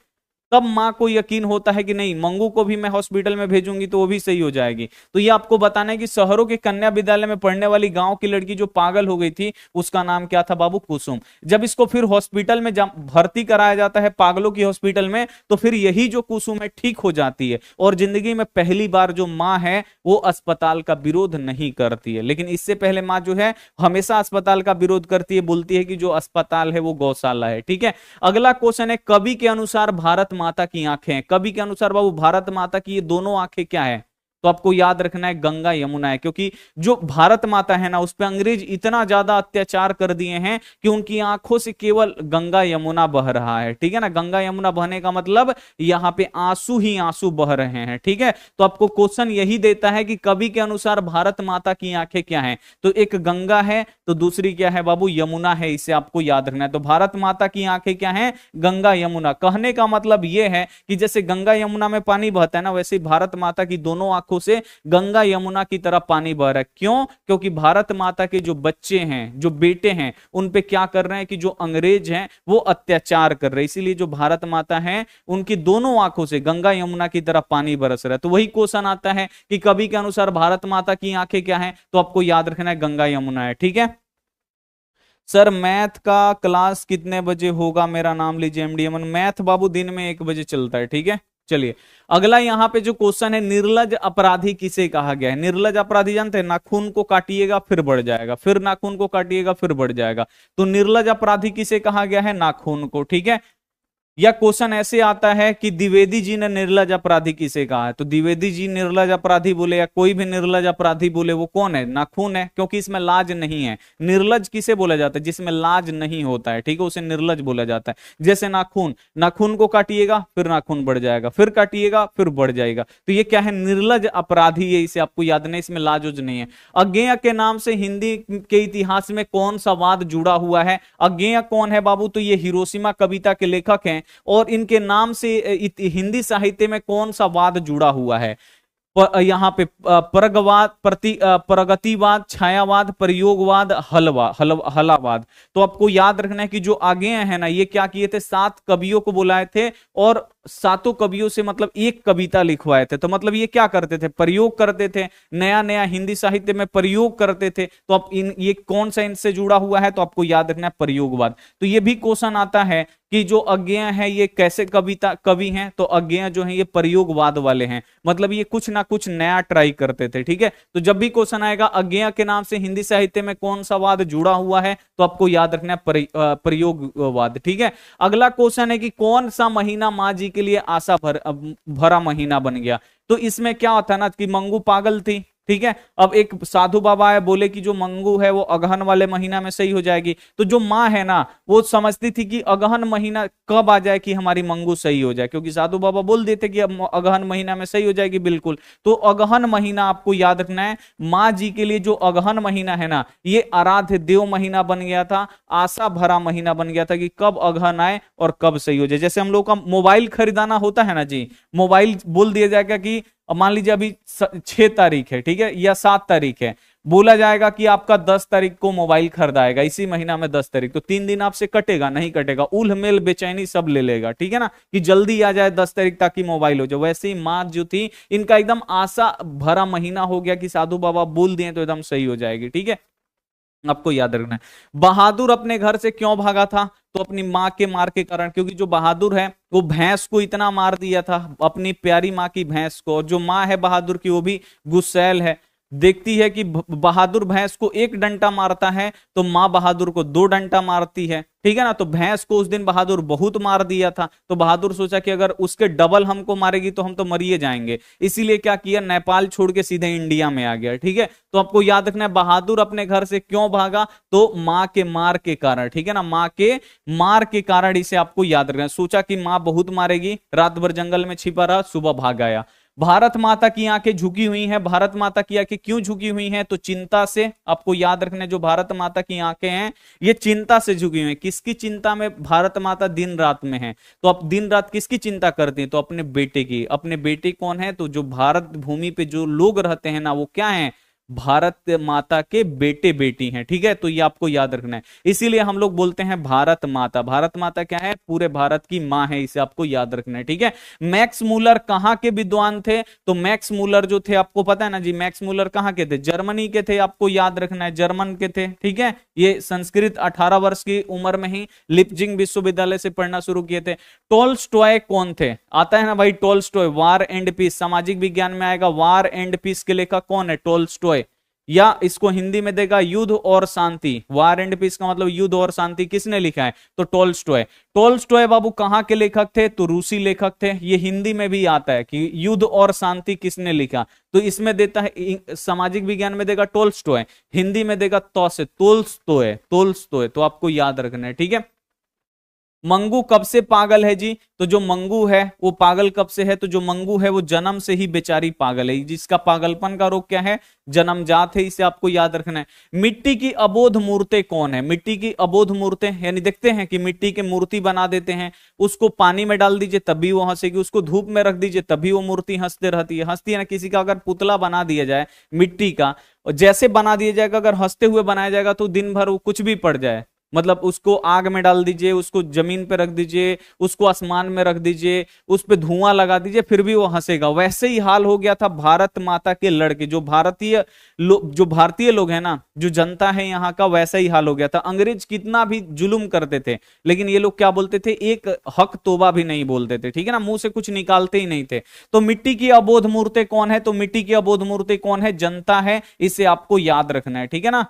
तब मां को यकीन होता है कि नहीं मंगू को भी मैं हॉस्पिटल में भेजूंगी तो वो भी सही हो जाएगी। तो ये आपको बताना है कि शहरों के कन्या विद्यालय में पढ़ने वाली गांव की लड़की जो पागल हो गई थी उसका नाम क्या था बाबू? कुसुम। जब इसको फिर हॉस्पिटल में भर्ती कराया जाता है पागलों की हॉस्पिटल में, तो फिर यही जो कुसुम है ठीक हो जाती है और जिंदगी में पहली बार जो माँ है वो अस्पताल का विरोध नहीं करती है। लेकिन इससे पहले माँ जो है हमेशा अस्पताल का विरोध करती है, बोलती है कि जो अस्पताल है वो गौशाला है। ठीक है, अगला क्वेश्चन है, कवि के अनुसार भारत माता की आंखें, कवि के अनुसार बाबू भारत माता की ये दोनों आंखें क्या है? तो आपको याद रखना है गंगा यमुना है, क्योंकि जो भारत माता है ना उस पे अंग्रेज इतना ज्यादा अत्याचार कर दिए हैं कि उनकी आंखों से केवल गंगा यमुना बह रहा है। ठीक है ना, गंगा यमुना बहने का मतलब यहाँ पे आंसू ही आंसू बह रहे हैं। ठीक है, तो आपको क्वेश्चन यही देता है कि कवि के अनुसार भारत माता की आंखें क्या है? तो एक गंगा है तो दूसरी क्या है बाबू? यमुना है, इसे आपको याद रखना है। तो भारत माता की आंखें क्या है? गंगा यमुना। कहने का मतलब यह है कि जैसे गंगा यमुना में पानी बहता है ना, वैसे भारत माता की दोनों आंखों से गंगा यमुना की तरफ पानी बह रहा है। क्यों? क्योंकि भारत माता के जो बच्चे हैं, जो बेटे हैं, उन पे क्या कर रहे हैं कि जो अंग्रेज हैं वो अत्याचार कर रहे हैं, इसीलिए जो भारत माता है उनकी दोनों आंखों से गंगा यमुना की तरफ पानी बरस रहा है। तो वही क्वेश्चन आता है कि कवि के अनुसार भारत माता की आंखें क्या है? तो आपको याद रखना है गंगा यमुना है। ठीक है सर, मैथ का क्लास कितने बजे होगा? मेरा नाम लीजिए एमडीएमन। मैथ बाबू दिन में 1 बजे चलता है। ठीक है, चलिए अगला यहाँ पे जो क्वेश्चन है, निर्लज अपराधी किसे कहा गया है? निर्लज अपराधी जानते हैं, नाखून को काटिएगा फिर बढ़ जाएगा, फिर नाखून को काटिएगा फिर बढ़ जाएगा। तो निर्लज अपराधी किसे कहा गया है? नाखून को। ठीक है, या क्वेश्चन ऐसे आता है कि द्विवेदी जी ने निर्लज अपराधी किसे कहा है? तो द्विवेदी जी निर्लज अपराधी बोले या कोई भी निर्लज अपराधी बोले, वो कौन है? नाखून है, क्योंकि इसमें लाज नहीं है। निर्लज किसे बोला जाता है? जिसमें लाज नहीं होता है। ठीक है, उसे निर्लज बोला जाता है। जैसे नाखून, नाखून को काटिएगा फिर नाखून बढ़ जाएगा, फिर काटिएगा फिर बढ़ जाएगा, तो ये क्या है? निर्लज अपराधी है, इसे आपको याद नहीं, इसमें लाज नहीं है। अज्ञेय के नाम से हिंदी के इतिहास में कौन सा वाद जुड़ा हुआ है? अज्ञेय कौन है बाबू? तो ये हिरोशिमा कविता के लेखक हैं और इनके नाम से हिंदी साहित्य में कौन सा वाद जुड़ा हुआ है? यहाँ पे परगवाद, प्रगतिवाद, छायावाद, प्रयोगवाद, हलावाद। तो आपको याद रखना है कि जो आगे है ना, ये क्या किए थे? 7 कवियों को बुलाए थे और 7 कवियों से मतलब एक कविता लिखवाए थे। तो मतलब ये क्या करते थे? प्रयोग करते थे, नया नया हिंदी साहित्य में प्रयोग करते थे। तो अब ये कौन सा इनसे जुड़ा हुआ है? तो आपको याद रखना है प्रयोगवाद। तो ये भी क्वेश्चन आता है कि जो अज्ञेय है ये कैसे कवि हैं? तो अज्ञेय जो है ये प्रयोगवाद वाले हैं, मतलब ये कुछ ना कुछ नया ट्राई करते थे। ठीक है, तो जब भी क्वेश्चन आएगा अज्ञेय के नाम से हिंदी साहित्य में कौन सा वाद जुड़ा हुआ है, तो आपको याद रखना है प्रयोगवाद। ठीक है, अगला क्वेश्चन है कि कौन सा महीना माँ जी के लिए आशा भरा महीना बन गया? तो इसमें क्या होता है ना कि मंगू पागल थी। ठीक है, अब एक साधु बाबा है, बोले कि जो मंगू है वो अगहन वाले महीना में सही हो जाएगी। तो जो माँ है ना वो समझती थी कि अगहन महीना कब आ जाए कि हमारी मंगू सही हो जाए, क्योंकि साधु बाबा बोल देते कि अगहन महीना में सही हो जाएगी। बिल्कुल, तो अगहन महीना आपको याद रखना है। माँ जी के लिए जो अगहन महीना है ना, ये आराध्य देव महीना बन गया था, आशा भरा महीना बन गया था कि कब अगहन आए और कब सही हो जाए। जैसे हम लोग का मोबाइल खरीदाना होता है ना जी, मोबाइल बोल दिया जाएगा कि मान लीजिए अभी 6 तारीख है, ठीक है, या 7 तारीख है, बोला जाएगा कि आपका 10 तारीख को मोबाइल खरीदाएगा, इसी महीना में 10 तारीख, तो 3 दिन आपसे कटेगा नहीं कटेगा, उल मेल बेचैनी सब ले लेगा। ठीक है ना, कि जल्दी आ जाए 10 तारीख ताकि मोबाइल हो जाए। वैसे ही माँ जो थी इनका एकदम आशा भरा महीना हो गया कि साधु बाबा बोल दिए तो एकदम सही हो जाएगी। ठीक है, आपको याद रखना है। बहादुर अपने घर से क्यों भागा था? तो अपनी मां के मार के कारण, क्योंकि जो बहादुर है वो भैंस को इतना मार दिया था, अपनी प्यारी मां की भैंस को, और जो मां है बहादुर की वो भी गुस्सैल है। देखती है कि बहादुर भैंस को एक डंडा मारता है तो माँ बहादुर को दो डंडा मारती है, ठीक है ना। तो भैंस को उस दिन बहादुर बहुत मार दिया था, तो बहादुर सोचा कि अगर उसके डबल हमको मारेगी तो हम तो मरिए जाएंगे, इसीलिए क्या किया, नेपाल छोड़ के सीधे इंडिया में आ गया, ठीक है। तो आपको याद रखना है बहादुर अपने घर से क्यों भागा, तो माँ के मार के कारण, ठीक है ना, माँ के मार के कारण, इसे आपको याद रखना है। सोचा कि माँ बहुत मारेगी, रात भर जंगल में छिपा रहा, सुबह भाग आया। भारत माता की आंखें झुकी हुई हैं, भारत माता की आंखें क्यों झुकी हुई हैं, तो चिंता से। आपको याद रखना है जो भारत माता की आंखें हैं ये चिंता से झुकी हुई हैं। किसकी चिंता में भारत माता दिन रात में है, तो अब दिन रात किसकी चिंता करती है, तो अपने बेटे की। अपने बेटे कौन है, तो जो भारत भूमि पे जो लोग रहते हैं ना वो क्या है, भारत माता के बेटे बेटी हैं, ठीक है। तो ये आपको याद रखना है, इसीलिए हम लोग बोलते हैं भारत माता। भारत माता क्या है, पूरे भारत की मां है, इसे आपको याद रखना है, ठीक है। मैक्स मूलर कहां के विद्वान थे, तो मैक्स मूलर जो थे आपको पता है ना जी, मैक्स मूलर कहां के थे, जर्मनी के थे, आपको याद रखना है, जर्मन के थे, ठीक है। ये संस्कृत 18 वर्ष की उम्र में ही लिप्जिंग विश्वविद्यालय से पढ़ना शुरू किए थे। टोल्स्टॉय कौन थे, आता है ना भाई, टोल्स्टॉय, वार एंड पीस, सामाजिक विज्ञान में आएगा, वार एंड पीस के लेखक कौन है, टोल्स्टॉय। या इसको हिंदी में देगा युद्ध और शांति, वार एंड पीस का मतलब युद्ध और शांति, किसने लिखा है, तो टोल्स्टॉय। टोल्स्टॉय बाबू कहां के लेखक थे, तो रूसी लेखक थे। ये हिंदी में भी आता है कि युद्ध और शांति किसने लिखा, तो इसमें देता है सामाजिक विज्ञान में देगा टोल्स्टॉय, हिंदी में देगा तो से तोल्स्टॉय, तोल्स्टॉय। तो आपको याद रखना है, ठीक है। मंगू कब से पागल है जी, तो जो मंगू है वो पागल कब से है, तो जो मंगू है वो जन्म से ही बेचारी पागल है, जिसका पागलपन का रोग क्या है, जन्मजात है, इसे आपको याद रखना है। मिट्टी की अबोध मूर्तें कौन है, मिट्टी की अबोध मूर्तें, यानी देखते हैं कि मिट्टी की मूर्ति बना देते हैं, उसको पानी में डाल दीजिए तभी वो हंसेगी, उसको धूप में रख दीजिए तभी वो मूर्ति हंसते रहती है, हंसती है ना। किसी का अगर पुतला बना दिया जाए मिट्टी का, और जैसे बना दिया जाएगा, अगर हंसते हुए बनाया जाएगा तो दिन भर वो कुछ भी पड़ जाए, मतलब उसको आग में डाल दीजिए, उसको जमीन पे रख दीजिए, उसको आसमान में रख दीजिए, उस पे धुआं लगा दीजिए, फिर भी वो हंसेगा। वैसे ही हाल हो गया था भारत माता के लड़के, जो भारतीय लोग हैं ना, जो जनता है यहाँ का, वैसा ही हाल हो गया था। अंग्रेज कितना भी जुल्म करते थे, लेकिन ये लोग क्या बोलते थे, एक हक तोबा भी नहीं बोलते थे, ठीक है ना, मुंह से कुछ निकालते ही नहीं थे। तो मिट्टी की अबोध मूर्तें कौन है, तो मिट्टी की अबोध मूर्तें कौन है, जनता है, इसे आपको याद रखना है, ठीक है ना।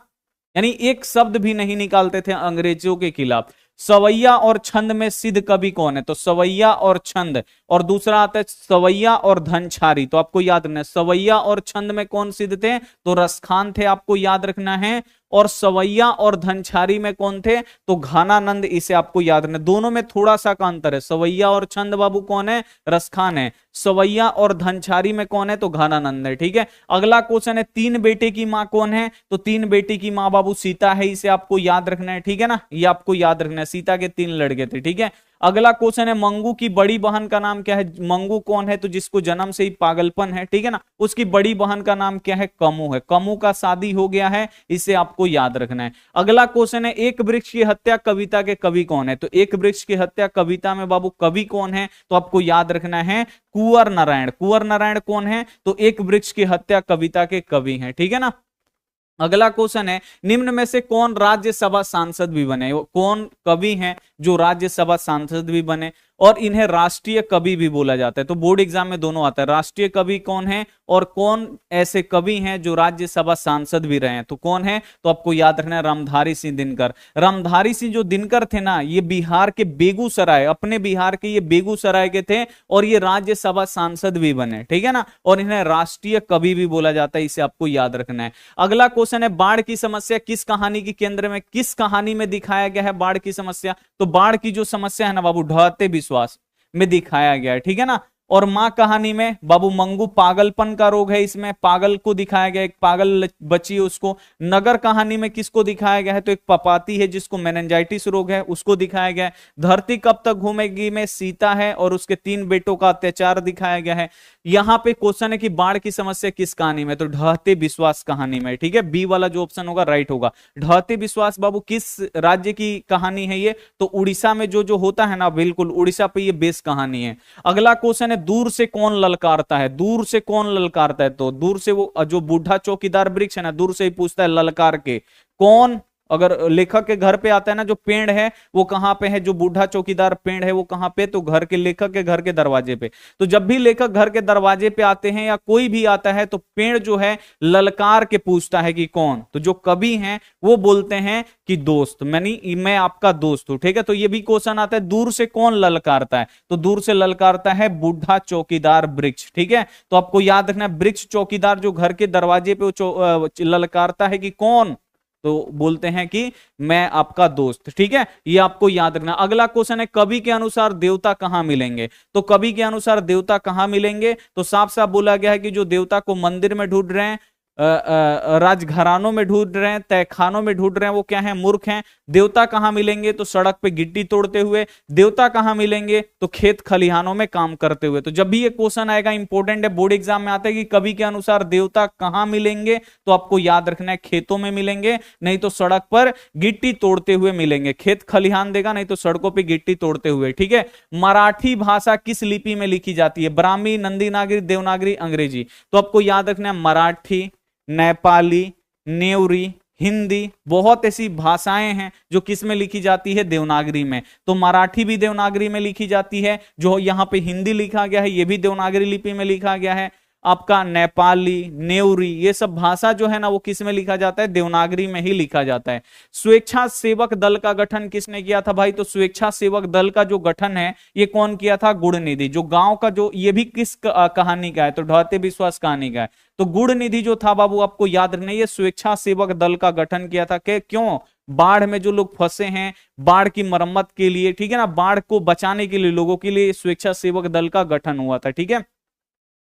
यानी एक शब्द भी नहीं निकालते थे अंग्रेजों के खिलाफ। सवैया और छंद में सिद्ध कवि कौन है, तो सवैया और छंद, और दूसरा आता है सवैया और धनछारी। तो आपको याद रखना है सवैया और छंद में कौन सिद्ध थे, तो रसखान थे, आपको याद रखना है। और सवैया और धनछारी में कौन थे, तो घानानंद, इसे आपको याद रखना। दोनों में थोड़ा सा का अंतर है, सवैया और छंद बाबू कौन है, रसखान है, सवैया और धनछारी में कौन है, तो घानानंद है, ठीक है। अगला क्वेश्चन है, तीन बेटे की मां कौन है, तो तीन बेटे की मां बाबू सीता है, इसे आपको याद रखना है, ठीक है ना, ये आपको याद रखना है, सीता के तीन लड़के थे, ठीक है। अगला क्वेश्चन है, मंगू की बड़ी बहन का नाम क्या है, मंगू कौन है, तो जिसको जन्म से ही पागलपन है, ठीक है ना, उसकी बड़ी बहन का नाम क्या है, कमू है, कमू का शादी हो गया है, इसे आपको याद रखना है। अगला क्वेश्चन है, एक वृक्ष की हत्या कविता के कवि कौन है, तो एक वृक्ष की हत्या कविता में बाबू कवि कौन है, तो आपको याद रखना है कुंवर नारायण। कुंवर नारायण कौन है, तो एक वृक्ष की हत्या कविता के कवि हैं, ठीक है ना। अगला क्वेश्चन है, निम्न में से कौन राज्यसभा सांसद भी बने, कौन कवि हैं जो राज्यसभा सांसद भी बने और इन्हें राष्ट्रीय कवि भी बोला जाता है। तो बोर्ड एग्जाम में दोनों आता है, राष्ट्रीय कवि कौन है और कौन ऐसे कवि हैं जो राज्यसभा सांसद भी रहे हैं, तो कौन है, तो आपको याद रखना है रामधारी सिंह दिनकर। रामधारी सिंह जो दिनकर थे ना, ये बिहार के बेगूसराय, अपने बिहार के ये बेगूसराय के थे और ये राज्यसभा सांसद भी बने, ठीक है ना, और इन्हें राष्ट्रीय कवि भी बोला जाता है, इसे आपको याद रखना है। अगला क्वेश्चन है, बाढ़ की समस्या किस कहानी के केंद्र में, किस कहानी में दिखाया गया है बाढ़ की समस्या, तो बाढ़ की जो समस्या है ना बाबू, ढहते विश्वास में दिखाया गया है, ठीक है ना। और मां कहानी में बाबू मंगू पागलपन का रोग है, इसमें पागल को दिखाया गया, एक पागल बच्ची है उसको। नगर कहानी में किसको दिखाया गया है, तो एक पपाती है जिसको मेनिंजाइटिस रोग है, उसको दिखाया गया है। धरती कब तक घूमेगी में सीता है और उसके तीन बेटों का अत्याचार दिखाया गया है। यहां पे क्वेश्चन है कि बाढ़ की समस्या किस कहानी में, तो ढहते विश्वास कहानी में, ठीक है, बी वाला जो ऑप्शन होगा राइट होगा। ढहते विश्वास बाबू किस राज्य की कहानी है ये, तो उड़ीसा में जो जो होता है ना, बिल्कुल उड़ीसा पे ये बेस कहानी है। अगला क्वेश्चन है, दूर से कौन ललकारता है, दूर से कौन ललकारता है, तो दूर से वो जो बूढ़ा चौकीदार वृक्ष है ना, दूर से ही पूछता है ललकार के, कौन अगर लेखक के घर पे आता है ना, जो पेड़ है वो कहां पे है, जो बूढ़ा चौकीदार पेड़ है वो कहां पे, तो घर के, लेखक के घर के दरवाजे पे। तो जब भी लेखक घर के दरवाजे पे आते हैं या कोई भी आता है तो पेड़ जो है ललकार के पूछता है कि कौन, तो जो कवि हैं वो बोलते हैं कि दोस्त, मैं आपका दोस्त हूं। ठीक है, तो ये भी क्वेश्चन आता है, दूर से कौन ललकारता है, तो दूर से ललकारता है बूढ़ा चौकीदार वृक्ष। ठीक है, तो आपको याद रखना है वृक्ष चौकीदार जो घर के दरवाजे पे ललकारता है कि कौन, तो बोलते हैं कि मैं आपका दोस्त। ठीक है, ये आपको याद रखना। अगला क्वेश्चन है, कवि के अनुसार देवता कहां मिलेंगे, तो कवि के अनुसार देवता कहां मिलेंगे, तो साफ साफ बोला गया है कि जो देवता को मंदिर में ढूंढ रहे हैं, राजघरानों में ढूंढ रहे हैं, तहखानों में ढूंढ रहे हैं, वो क्या है, मूर्ख हैं। देवता कहां मिलेंगे, तो सड़क पे गिट्टी तोड़ते हुए। देवता कहां मिलेंगे, तो खेत खलिहानों में काम करते हुए। तो जब भी ये क्वेश्चन आएगा, इंपॉर्टेंट है, बोर्ड एग्जाम में आता है कि कवि के अनुसार देवता कहां मिलेंगे, तो आपको याद रखना है खेतों में मिलेंगे, नहीं तो सड़क पर गिट्टी तोड़ते हुए मिलेंगे। खेत खलिहान देगा, नहीं तो सड़कों पर गिट्टी तोड़ते हुए। ठीक है, मराठी भाषा किस लिपि में लिखी जाती है, ब्राह्मी, नंदी नागरी, देवनागरी, अंग्रेजी, तो आपको याद रखना है मराठी, नेपाली, नेवरी, हिंदी, बहुत ऐसी भाषाएं हैं जो किस में लिखी जाती है, देवनागरी में। तो मराठी भी देवनागरी में लिखी जाती है, जो यहां पे हिंदी लिखा गया है ये भी देवनागरी लिपि में लिखा गया है। आपका नेपाली, नेवरी, ये सब भाषा जो है ना वो किस में लिखा जाता है, देवनागरी में ही लिखा जाता है। स्वेच्छा सेवक दल का गठन किसने किया था भाई, तो स्वेच्छा सेवक दल का जो गठन है ये कौन किया था, गुड़ निधि। जो गांव का जो, ये भी किस कहानी का है, तो ढहते विश्वास कहानी का है। तो गुड़ निधि जो था बाबू, आपको याद रखना, ये स्वेच्छा सेवक दल का गठन किया था। क्यों, बाढ़ में जो लोग फंसे हैं, बाढ़ की मरम्मत के लिए, ठीक है ना, बाढ़ को बचाने के लिए लोगों के लिए स्वेच्छा सेवक दल का गठन हुआ था। ठीक है,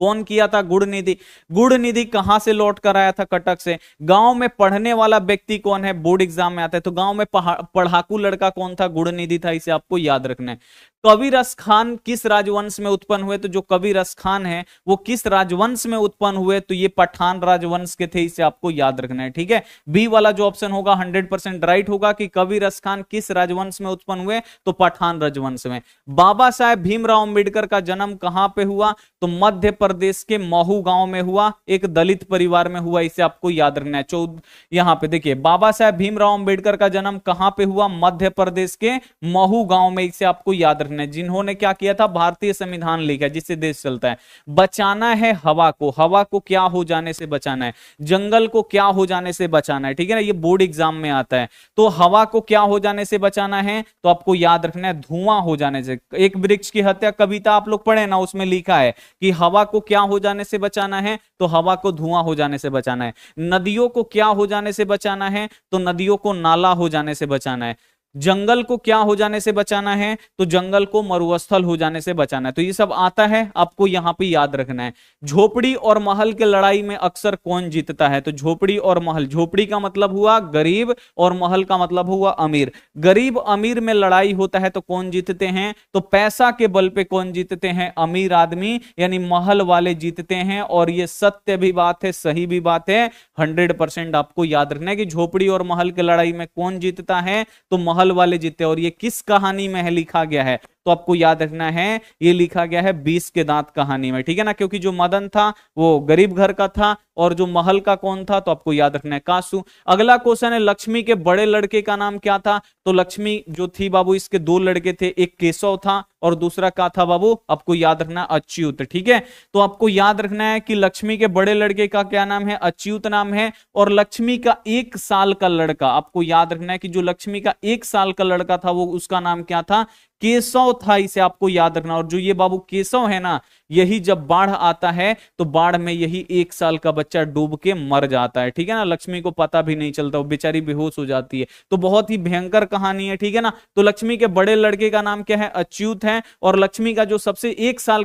कौन किया था, गुड़ निधि। गुड़ निधि कहां से लौट कर आया था, कटक से। गांव में पढ़ने वाला व्यक्ति कौन है, बोर्ड एग्जाम में आता है, तो गांव में पढ़ाकू लड़का कौन था, गुड़ निधि था, इसे आपको याद रखना है। कविरस खान किस राजवंश में उत्पन्न हुए, तो जो कविरस खान है वो किस राजवंश में उत्पन्न हुए, तो ये पठान राजवंश के थे, इसे आपको याद रखना है। ठीक है, बी वाला जो ऑप्शन होगा 100% राइट होगा कि कविरस खान किस राजवंश में उत्पन्न हुए, तो पठान राजवंश में। बाबा साहेब भीमराव अंबेडकर का जन्म कहां पे हुआ, तो मध्य प्रदेश के महू गांव में हुआ, एक दलित परिवार में हुआ, इसे आपको याद रखना है। यहां पे देखिए, बाबा साहेब भीमराव अंबेडकर का जन्म कहां पे हुआ, मध्य प्रदेश के महू गांव में, इसे आपको याद रखना है। जिन्होंने क्या किया था, भारतीय संविधान लिखा जिससे देश चलता है। बचाना है हवा को, हवा को क्या हो जाने से बचाना है, जंगल को क्या हो जाने से बचाना है। ठीक है ना, ये बोर्ड एग्जाम में आता है। तो हवा को क्या हो जाने से बचाना है, तो आपको याद रखना है धुआं हो जाने से। एक वृक्ष की हत्या कविता आप लोग पढ़े ना, उसमें लिखा है कि हवा को क्या हो जाने से बचाना है, तो हवा को धुआं हो जाने से बचाना है। नदियों को क्या हो जाने से बचाना है, तो नदियों को नाला हो जाने से बचाना है। जंगल को क्या हो जाने से बचाना है, तो जंगल को मरुस्थल हो जाने से बचाना है। तो ये सब आता है, आपको यहां पे याद रखना है। झोपड़ी और महल के लड़ाई में अक्सर कौन जीतता है, तो झोपड़ी और महल, झोपड़ी का मतलब हुआ गरीब और महल का मतलब हुआ अमीर। गरीब अमीर में लड़ाई होता है तो कौन जीतते हैं, तो पैसा के बल पे कौन जीतते हैं, अमीर आदमी, यानी महल वाले जीतते हैं। और ये सत्य भी बात है, सही भी बात है, 100% आपको याद रखना है कि झोपड़ी और महल की लड़ाई में कौन जीतता है, तो महल वाले जीते। और ये किस कहानी में है लिखा गया है, तो आपको याद रखना है ये लिखा गया है 20 के दांत कहानी में। ठीक है ना, क्योंकि जो मदन था वो गरीब घर का था और जो महल का कौन था, तो आपको याद रखना है कासू। अगला क्वेश्चन है, लक्ष्मी के बड़े लड़के का नाम क्या था, तो लक्ष्मी जो थी बाबू, इसके दो लड़के थे, एक केशव था और दूसरा क्या था बाबू, आपको याद रखना है अच्युत। ठीक है, तो आपको याद रखना है कि लक्ष्मी के बड़े लड़के का क्या नाम है, अच्युत नाम है। और लक्ष्मी का 1 साल का लड़का, आपको याद रखना है कि जो लक्ष्मी का 1 साल का लड़का था वो उसका नाम क्या था, केशव था, इसे आपको याद रखना। और जो ये बाबू केशव है ना, यही जब बाढ़ आता है तो बाढ़ में यही 1 साल का बच्चा डूब के मर जाता है। ठीक है ना, लक्ष्मी को पता भी नहीं चलता, वो बेचारी बेहोश हो जाती है। तो बहुत ही भयंकर कहानी है। ठीक है ना, तो लक्ष्मी के बड़े लड़के का नाम क्या है, अच्युत है। और लक्ष्मी का जो सबसे 1 साल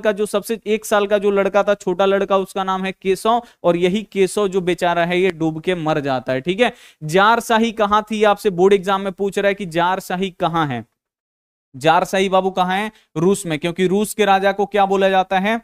का जो लड़का था, छोटा लड़का, उसका नाम है केशव। और यही केशव जो बेचारा है ये डूब के मर जाता है। ठीक है, जारशाही कहां थी, आपसे बोर्ड एग्जाम में पूछ रहा है कि जारशाही कहां है। जारशाही बाबू कहां है, रूस में, क्योंकि रूस के राजा को क्या बोला जाता है,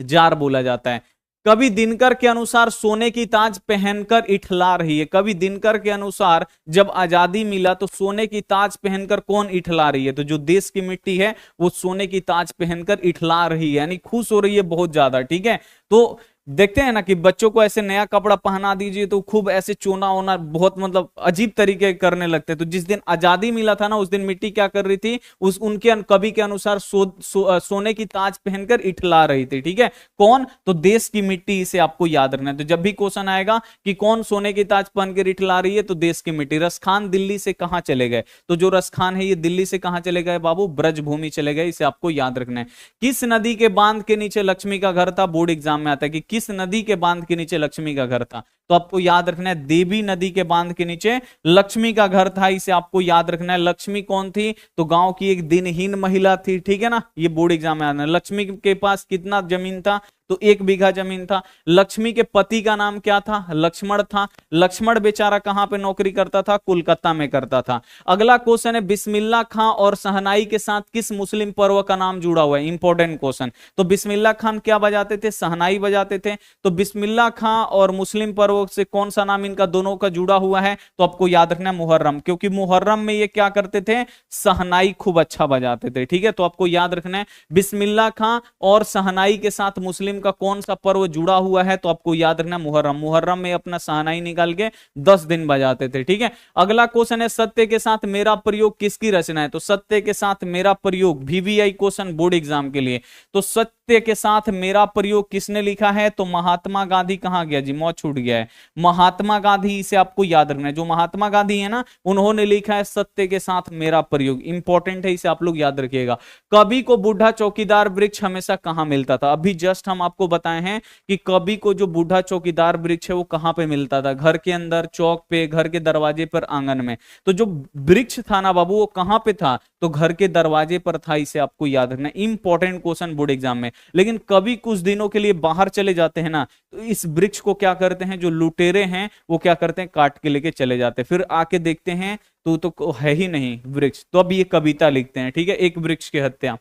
जार बोला जाता है। कवि दिनकर के अनुसार सोने की ताज पहनकर इठला रही है। कवि दिनकर के अनुसार जब आजादी मिला तो सोने की ताज पहनकर कौन इठला रही है, तो जो देश की मिट्टी है वो सोने की ताज पहनकर इठला रही है, यानी खुश हो रही है बहुत ज्यादा। ठीक है, तो देखते हैं ना कि बच्चों को ऐसे नया कपड़ा पहना दीजिए तो खूब ऐसे चोना होना बहुत मतलब अजीब तरीके करने लगते हैं। तो जिस दिन आजादी मिला था ना, उस दिन मिट्टी क्या कर रही थी, उस उनके कवि के अनुसार सोने की ताज पहनकर इठला रही थी। ठीक है, कौन? तो देश की मिट्टी, इसे आपको याद रखना है। तो जब भी क्वेश्चन आएगा कि कौन सोने की ताज पहनकर इठला रही है, तो देश की मिट्टी। रसखान दिल्ली से कहां चले गए? तो जो रसखान है ये दिल्ली से कहां चले गए बाबू? ब्रजभूमि चले गए, इसे आपको याद रखना है। किस नदी के बांध के नीचे लक्ष्मी का घर था? बोर्ड एग्जाम में आता है कि किस नदी के बांध के नीचे लक्ष्मी का घर था। तो आपको याद रखना है देवी नदी के बांध के नीचे लक्ष्मी का घर था, इसे आपको याद रखना है। लक्ष्मी कौन थी? तो गांव की एक दिनहीन महिला थी। ठीक है ना, ये बोर्ड एग्जाम में आना है। लक्ष्मी के पास कितना जमीन था? तो 1 बीघा जमीन था। लक्ष्मी के पति का नाम क्या था? लक्ष्मण था। लक्ष्मण बेचारा कहां पे नौकरी करता था? कोलकाता में करता था। अगला क्वेश्चन है, बिस्मिल्लाह खां और शहनाई के साथ किस मुस्लिम पर्व का नाम जुड़ा हुआ है? Important question. तो बिस्मिल्लाह खान क्या बजाते थे? शहनाई बजाते थे। तो बिस्मिल्लाह खां और मुस्लिम पर्व से कौन सा नाम इनका दोनों का जुड़ा हुआ है? तो आपको याद रखना है मुहर्रम, क्योंकि मुहर्रम में ये क्या करते थे? शहनाई खूब अच्छा बजाते थे। ठीक है, तो आपको याद रखना है बिस्मिल्लाह खां और शहनाई के साथ मुस्लिम का कौन सा पर्व जुड़ा हुआ है? तो आपको याद रखना मुहर्रम। मुहर्रम में अपना शहनाई निकाल के 10 दिन बजाते थे। ठीक है, अगला क्वेश्चन है, सत्य के साथ मेरा प्रयोग किसकी रचना है? तो सत्य के साथ मेरा प्रयोग वीवीआई क्वेश्चन बोर्ड एग्जाम के लिए। तो सत्य के साथ मेरा प्रयोग किसने लिखा है? तो महात्मा गांधी। कहां गया जी? मौत छूट गया है। महात्मा गांधी, इसे आपको याद रखना है। जो महात्मा गांधी है ना, उन्होंने लिखा है सत्य के साथ मेरा प्रयोग। इंपॉर्टेंट है, इसे आप लोग याद रखिएगा। कवि को बूढ़ा चौकीदार वृक्ष हमेशा कहां मिलता था? अभी जस्ट हम आपको बताए हैं कि कवि को जो बूढ़ा चौकीदार वृक्ष है वो कहां पे मिलता था? घर के अंदर, चौक पे, घर के दरवाजे पर, आंगन में। तो जो वृक्ष था ना बाबू, वो कहां पे था? तो घर के दरवाजे पर था, इसे आपको याद रखना। इंपॉर्टेंट क्वेश्चन बोर्ड एग्जाम में। लेकिन कभी कुछ दिनों के लिए बाहर चले जाते हैं ना, तो इस वृक्ष को क्या करते हैं, जो लुटेरे हैं वो क्या करते हैं? काट के लेके चले जाते हैं। फिर आके देखते हैं तो है ही नहीं वृक्ष। तो अब ये कविता लिखते हैं। ठीक है, एक वृक्ष की हत्या।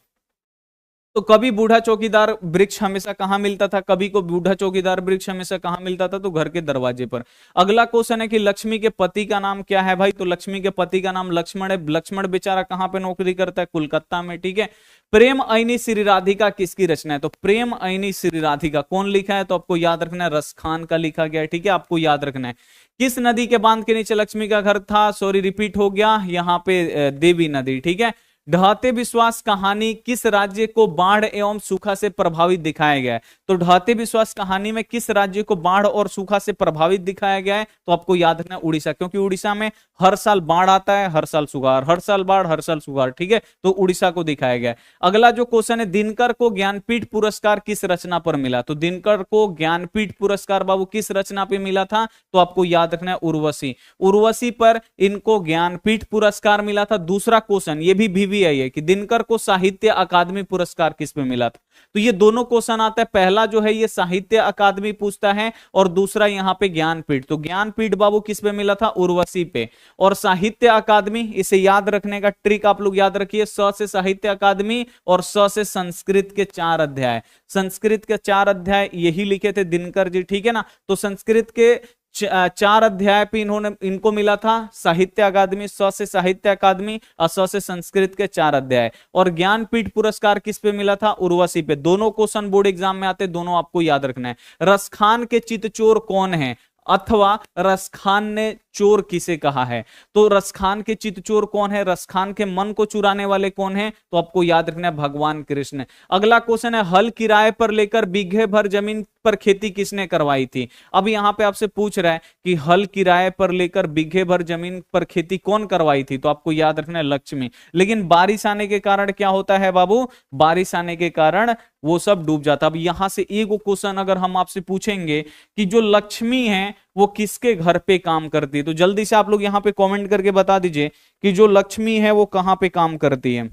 तो कभी बूढ़ा चौकीदार वृक्ष हमेशा कहां मिलता था? कभी को बूढ़ा चौकीदार वृक्ष हमेशा कहां मिलता था? तो घर के दरवाजे पर। अगला क्वेश्चन है कि लक्ष्मी के पति का नाम क्या है भाई? तो लक्ष्मी के पति का नाम लक्ष्मण है। लक्ष्मण बेचारा कहां पे नौकरी करता है? कोलकाता में। ठीक है, प्रेम ऐनी श्री राधिका किसकी रचना है? तो प्रेम ऐनी श्री राधिका कौन लिखा है? तो आपको याद रखना है रसखान का लिखा गया है। ठीक है, आपको याद रखना है। किस नदी के बांध के नीचे लक्ष्मी का घर था? सॉरी, रिपीट हो गया यहाँ पे, देवी नदी। ठीक है, ढाते विश्वास कहानी किस राज्य को बाढ़ एवं सूखा से प्रभावित दिखाया गया है? तो ढाते विश्वास कहानी में किस राज्य को बाढ़ और सूखा से प्रभावित दिखाया गया है? तो आपको याद रखना उड़ीसा, क्योंकि उड़ीसा में हर साल बाढ़ आता है, हर साल सुखाड़, हर साल बाढ़, हर साल सुखाड़। ठीक है, तो उड़ीसा को दिखाया गया है। अगला जो क्वेश्चन है, दिनकर को ज्ञानपीठ पुरस्कार किस रचना पर मिला? तो दिनकर को ज्ञानपीठ पुरस्कार बाबू किस रचना पर मिला था? तो आपको याद रखना है उर्वशी। उर्वशी पर इनको ज्ञानपीठ पुरस्कार मिला था। दूसरा क्वेश्चन ये भी आई है कि दिनकर को साहित्य अकादमी पुरस्कार किस पे मिला था? तो ये दोनों क्वेश्चन आता है। पहला जो है ये साहित्य अकादमी पूछता है, और दूसरा यहां पे ज्ञानपीठ। तो ज्ञानपीठ बाबू किस पे मिला था? उर्वशी पे। और साहित्य अकादमी, इसे याद रखने का ट्रिक आप लोग याद रखिए, स से साहित्य अकादमी और स से संस्कृत के 4 अध्याय। संस्कृत के 4 अध्याय यही लिखे थे दिनकर जी। ठीक है ना, तो संस्कृत के 4 अध्याय पे इनको मिला था साहित्य अकादमी, स से साहित्य अकादमी और स से संस्कृत के 4 अध्याय। और ज्ञानपीठ पुरस्कार किस पे मिला था? उर्वशी पे। दोनों क्वेश्चन बोर्ड एग्जाम में आते, दोनों आपको याद रखना है। रसखान के चितचोर कौन है? अथवा रसखान ने चोर किसे कहा है? तो रसखान के चितचोर कौन है? रसखान के मन को चुराने वाले कौन है? तो आपको याद रखना है भगवान कृष्ण। अगला क्वेश्चन है, हल किराए पर लेकर बीघे भर जमीन पर खेती किसने करवाई थी? अब यहां पे आपसे पूछ रहा है कि हल किराए पर लेकर बीघे भर जमीन पर खेती कौन करवाई थी? तो आपको याद रखना है लक्ष्मी। लेकिन बारिश आने के कारण क्या होता है बाबू? बारिश आने के कारण वो सब डूब जाता। अब यहां से एक क्वेश्चन अगर हम आपसे पूछेंगे कि जो लक्ष्मी है वो किसके घर पे काम करती है, तो जल्दी से आप लोग यहां पे कमेंट करके बता दीजिए कि जो लक्ष्मी है वो कहां पे काम करती है।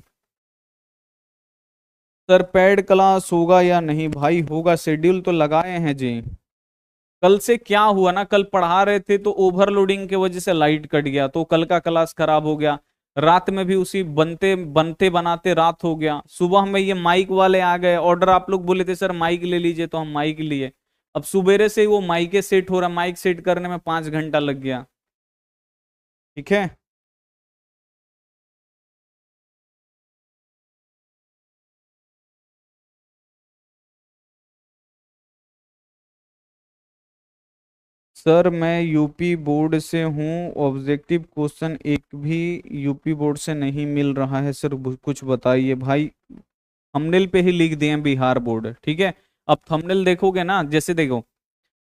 सर पेड क्लास होगा या नहीं? भाई होगा, शेड्यूल तो लगाए हैं जी। कल से क्या हुआ ना, कल पढ़ा रहे थे तो ओवरलोडिंग की वजह से लाइट कट गया, तो कल का क्लास खराब हो गया। रात में भी उसी बनते बनते बनाते रात हो गया। सुबह में ये माइक वाले आ गए, ऑर्डर आप लोग बोले थे सर माइक ले लीजिए, तो हम माइक लिए। अब सुबेरे से ही वो माइक सेट हो रहा, माइक सेट करने में 5 घंटा लग गया। ठीक है। सर मैं यूपी बोर्ड से हूँ, ऑब्जेक्टिव क्वेश्चन एक भी यूपी बोर्ड से नहीं मिल रहा है सर, कुछ बताइए भाई। थंबनेल पे ही लिख दिए बिहार बोर्ड, ठीक है। अब थंबनेल देखोगे ना, जैसे देखो,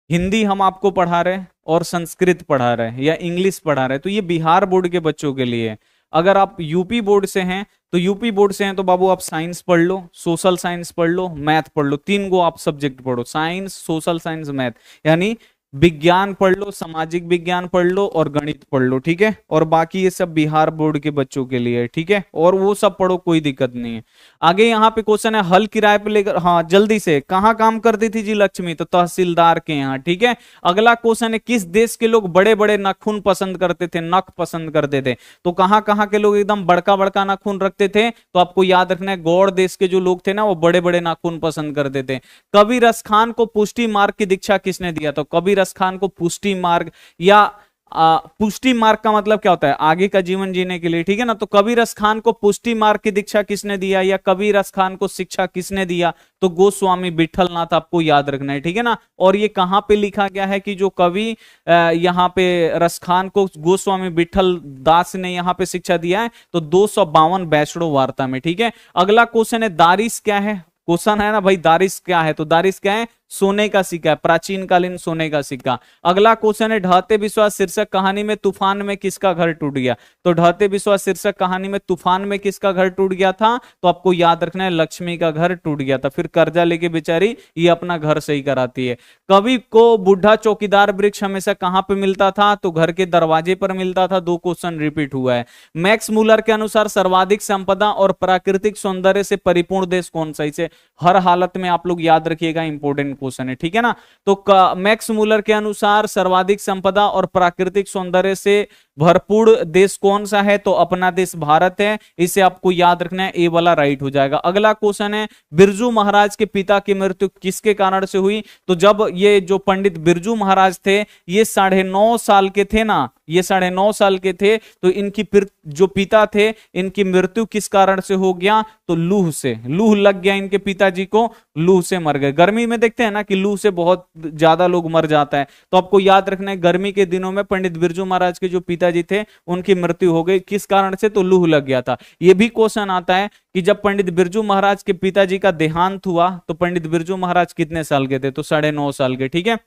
हिंदी हम आपको पढ़ा रहे हैं और संस्कृत पढ़ा रहे हैं या इंग्लिश पढ़ा रहे हैं, तो ये बिहार बोर्ड के बच्चों के लिए है। अगर आप यूपी बोर्ड से हैं तो यूपी बोर्ड से हैं तो बाबू आप साइंस पढ़ लो, सोशल साइंस पढ़ लो, मैथ पढ़ लो, तीन गो आप सब्जेक्ट पढ़ो, साइंस सोशल साइंस मैथ, यानी विज्ञान पढ़ लो, सामाजिक विज्ञान पढ़ लो और गणित पढ़ लो, ठीक है। और बाकी ये सब बिहार बोर्ड के बच्चों के लिए है, ठीक है, और वो सब पढ़ो, कोई दिक्कत नहीं है। आगे यहाँ पे क्वेश्चन है, हल किराए पे लेकर, हाँ जल्दी से, कहाँ काम करती थी जी लक्ष्मी, तो तहसीलदार के यहाँ, ठीक है। अगला क्वेश्चन है, किस देश के लोग बड़े बड़े नाखून पसंद करते थे, नख पसंद करते थे, तो कहाँ कहाँ के लोग एकदम बड़का बड़का नाखून रखते थे, तो आपको याद रखना है गौड़ देश के जो लोग थे ना वो बड़े बड़े नाखून पसंद करते थे। कबीर रसखान को पुष्टि मार्ग की दीक्षा किसने दिया, तो कबीर रसखान को पुष्टि मार्ग या पुष्टि मार्ग का मतलब क्या होता है, आगे का जीवन जीने के लिए, ठीक है ना। तो कबीर खान को पुष्टि मार्ग की दीक्षा किसने दिया या कबीर खान को शिक्षा किसने दिया, तो गोस्वामी विठलनाथ, आपको याद रखना है, ठीक है ना। और ये कहां पे लिखा गया है कि जो कवि यहाँ पे रसखान को गोस्वामी विठल दास ने यहाँ पे शिक्षा दिया है, तो 252 बैसड़ों वार्ता में, ठीक है। अगला क्वेश्चन है, दारिश क्या है, क्वेश्चन है ना भाई, दारिश क्या है, तो दारिश क्या है, सोने का सिक्का है, प्राचीन कालीन सोने का सिक्का। अगला क्वेश्चन है, ढहते विश्वास शीर्षक कहानी में तूफान में किसका घर टूट गया, तो ढहते विश्वास शीर्षक कहानी में तूफान में किसका घर टूट गया था, तो आपको याद रखना है लक्ष्मी का घर टूट गया था, फिर कर्जा लेके बेचारी ये अपना घर सही कराती है। कवि को बुढ़ा चौकीदार वृक्ष हमेशा कहां पे मिलता था, तो घर के दरवाजे पर मिलता था, दो क्वेश्चन रिपीट हुआ है। मैक्स मूलर के अनुसार सर्वाधिक संपदा और प्राकृतिक सौंदर्य से परिपूर्ण देश कौन सा, इसे हर हालत में आप लोग याद रखिएगा, इंपॉर्टेंट क्वेश्चन है, ठीक है ना। तो मैक्स मूलर के अनुसार सर्वाधिक संपदा और प्राकृतिक सौंदर्य से भरपूर देश कौन सा है, तो अपना देश भारत है, इसे आपको याद रखना है, ए वाला राइट हो जाएगा। अगला क्वेश्चन है, बिरजू महाराज के पिता की मृत्यु किसके कारण से हुई, तो जब ये जो पंडित बिरजू महाराज थे ये 9.5 साल के थे ना, ये 9.5 साल के थे, तो इनकी जो पिता थे इनकी मृत्यु किस कारण से हो गया, तो लूह से, लूह लग गया इनके पिताजी को, लूह से मर गए। गर्मी में देखते हैं ना कि लूह से बहुत ज्यादा लोग मर जाता है, तो आपको याद रखना है गर्मी के दिनों में पंडित बिरजू महाराज के जो पिताजी थे उनकी मृत्यु हो गई, किस कारण से, तो लूह लग गया था। यह भी क्वेश्चन आता है कि जब पंडित बिरजू महाराज के पिताजी का देहांत हुआ तो पंडित बिरजू महाराज कितने साल के थे, तो 9.5 साल के, ठीक है।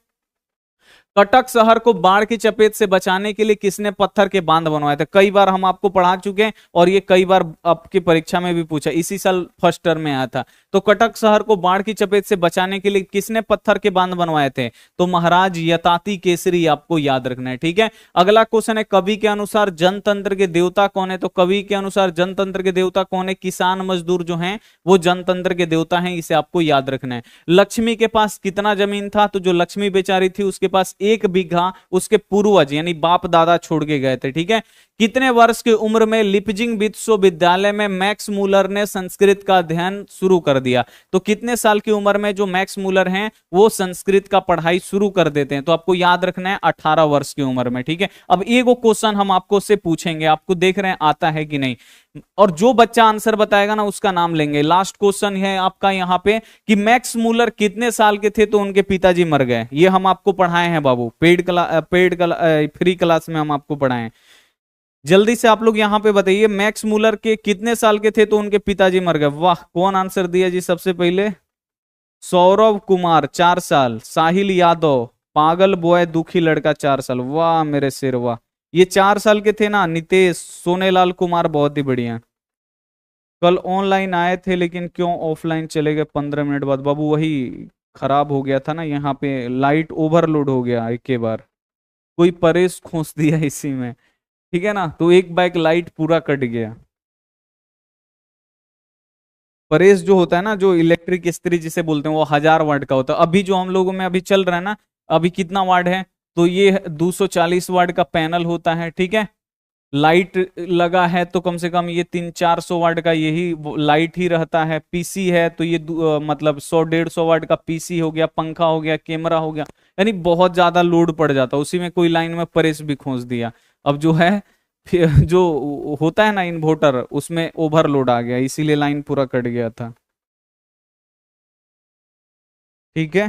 कटक शहर को बाढ़ की चपेट से बचाने के लिए किसने पत्थर के बांध बनवाए थे, कई बार हम आपको पढ़ा चुके हैं और ये कई बार आपकी परीक्षा में भी पूछा, इसी साल फर्स्ट टर्म में आया था। तो कटक शहर को बाढ़ की चपेट से बचाने के लिए किसने पत्थर के बांध बनवाए थे, तो महाराज यताति केसरी, आपको याद रखना है, ठीक है। अगला क्वेश्चन है, कवि के अनुसार जनतंत्र के देवता कौन है, तो कवि के अनुसार जनतंत्र के देवता कौन है, किसान मजदूर जो हैं वो जनतंत्र के देवता हैं, इसे आपको याद रखना है। लक्ष्मी के पास कितना जमीन था, तो जो लक्ष्मी बेचारी थी उसके पास 1 बीघा उसके पूर्वज यानी बाप दादा छोड़ के गए थे, ठीक है। कितने वर्ष की उम्र में लिपजिंग विश्वविद्यालय में मैक्स मूलर ने संस्कृत का अध्ययन शुरू कर दिया, तो कितने साल की उम्र में जो मैक्स मूलर हैं वो संस्कृत का पढ़ाई शुरू कर देते हैं, तो आपको याद रखना है 18 वर्ष की उम्र में, ठीक है। अब एक क्वेश्चन हम आपको से पूछेंगे, आपको देख रहे हैं आता है कि नहीं, और जो बच्चा आंसर बताएगा ना उसका नाम लेंगे। लास्ट क्वेश्चन है आपका यहाँ पे कि मैक्स मूलर कितने साल के थे तो उनके पिताजी मर गए, ये हम आपको पढ़ाए हैं बाबू, फ्री क्लास में हम आपको पढ़ाए। जल्दी से आप लोग यहाँ पे बताइए, मैक्स मूलर के कितने साल के थे तो उनके पिताजी मर गए, वाह कौन आंसर दिया जी सबसे पहले, सौरभ कुमार 4 साल, साहिल यादव पागल बॉय दुखी लड़का 4 साल, वाह मेरे सिर वाह, ये 4 साल के थे ना। नितेश सोनेलाल कुमार बहुत ही बढ़िया, कल ऑनलाइन आए थे लेकिन क्यों ऑफलाइन चले गए 15 मिनट बाद, बाबू वही खराब हो गया था ना, यहाँ पे लाइट ओवरलोड हो गया एक के बार, कोई परेश खोस दिया इसी में, ठीक है ना, तो एक बाइक लाइट पूरा कट गया। परेश जो होता है ना, जो इलेक्ट्रिक इस्त्री जिसे बोलते हैं, वो 1000 वाट का होता है। अभी जो हम लोगों में अभी चल रहा है ना, अभी कितना वाट है, तो ये 240 वाट का पैनल होता है, ठीक है। लाइट लगा है तो कम से कम ये 300-400 वाट का यही लाइट ही रहता है। पीसी है तो ये मतलब 100-150 वाट का पीसी हो गया, पंखा हो गया, कैमरा हो गया, यानी बहुत ज्यादा लोड पड़ जाता, उसी में कोई लाइन में परेश भी खोस दिया। अब जो है फिर जो होता है ना इन्वर्टर, उसमें ओवरलोड आ गया, इसीलिए लाइन पूरा कट गया था, ठीक है।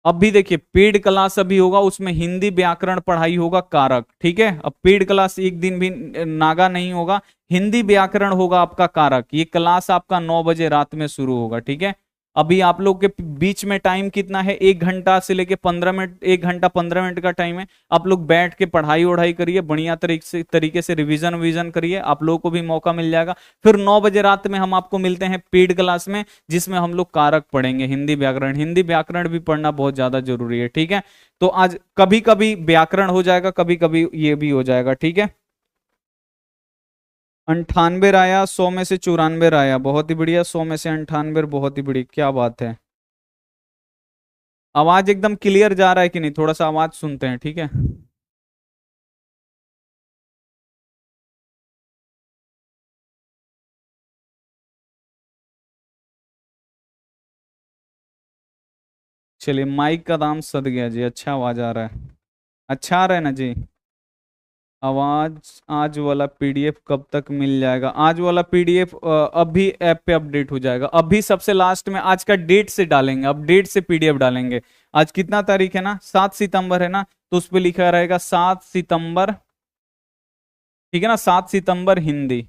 अभी देखिए पेड क्लास अभी होगा, उसमें हिंदी व्याकरण पढ़ाई होगा कारक, ठीक है। अब पेड क्लास एक दिन भी नागा नहीं होगा, हिंदी व्याकरण होगा आपका कारक। ये क्लास आपका 9 बजे रात में शुरू होगा, ठीक है। अभी आप लोग के बीच में टाइम कितना है, 1 घंटा से लेके 15 मिनट, 1 घंटा 15 मिनट का टाइम है। आप लोग बैठ के पढ़ाई वढ़ाई करिए, बढ़िया तरीके से रिवीजन विजन करिए, आप लोगों को भी मौका मिल जाएगा। फिर 9 बजे रात में हम आपको मिलते हैं पेड क्लास में, जिसमें हम लोग कारक पढ़ेंगे, हिंदी व्याकरण। हिंदी व्याकरण भी पढ़ना बहुत ज्यादा जरूरी है, ठीक है। तो आज कभी कभी व्याकरण हो जाएगा, कभी कभी ये भी हो जाएगा, ठीक है। 98 आया, 100 में से 94 आया, बहुत ही बढ़िया। 100 में से 98, बहुत ही बढ़िया, क्या बात है। आवाज एकदम क्लियर जा रहा है कि नहीं, थोड़ा सा आवाज सुनते हैं, ठीक है। चलिए, माइक का दाम सद गया जी, अच्छा आवाज आ रहा है, अच्छा आ रहा है ना जी आवाज। आज वाला पीडीएफ कब तक मिल जाएगा? आज वाला पीडीएफ अभी ऐप पे अपडेट हो जाएगा, अभी सबसे लास्ट में आज का डेट से डालेंगे, अब डेट से पीडीएफ डालेंगे। आज कितना तारीख है ना, 7 सितंबर है ना, तो उस पर लिखा रहेगा 7 सितंबर, ठीक है ना, 7 सितंबर हिंदी,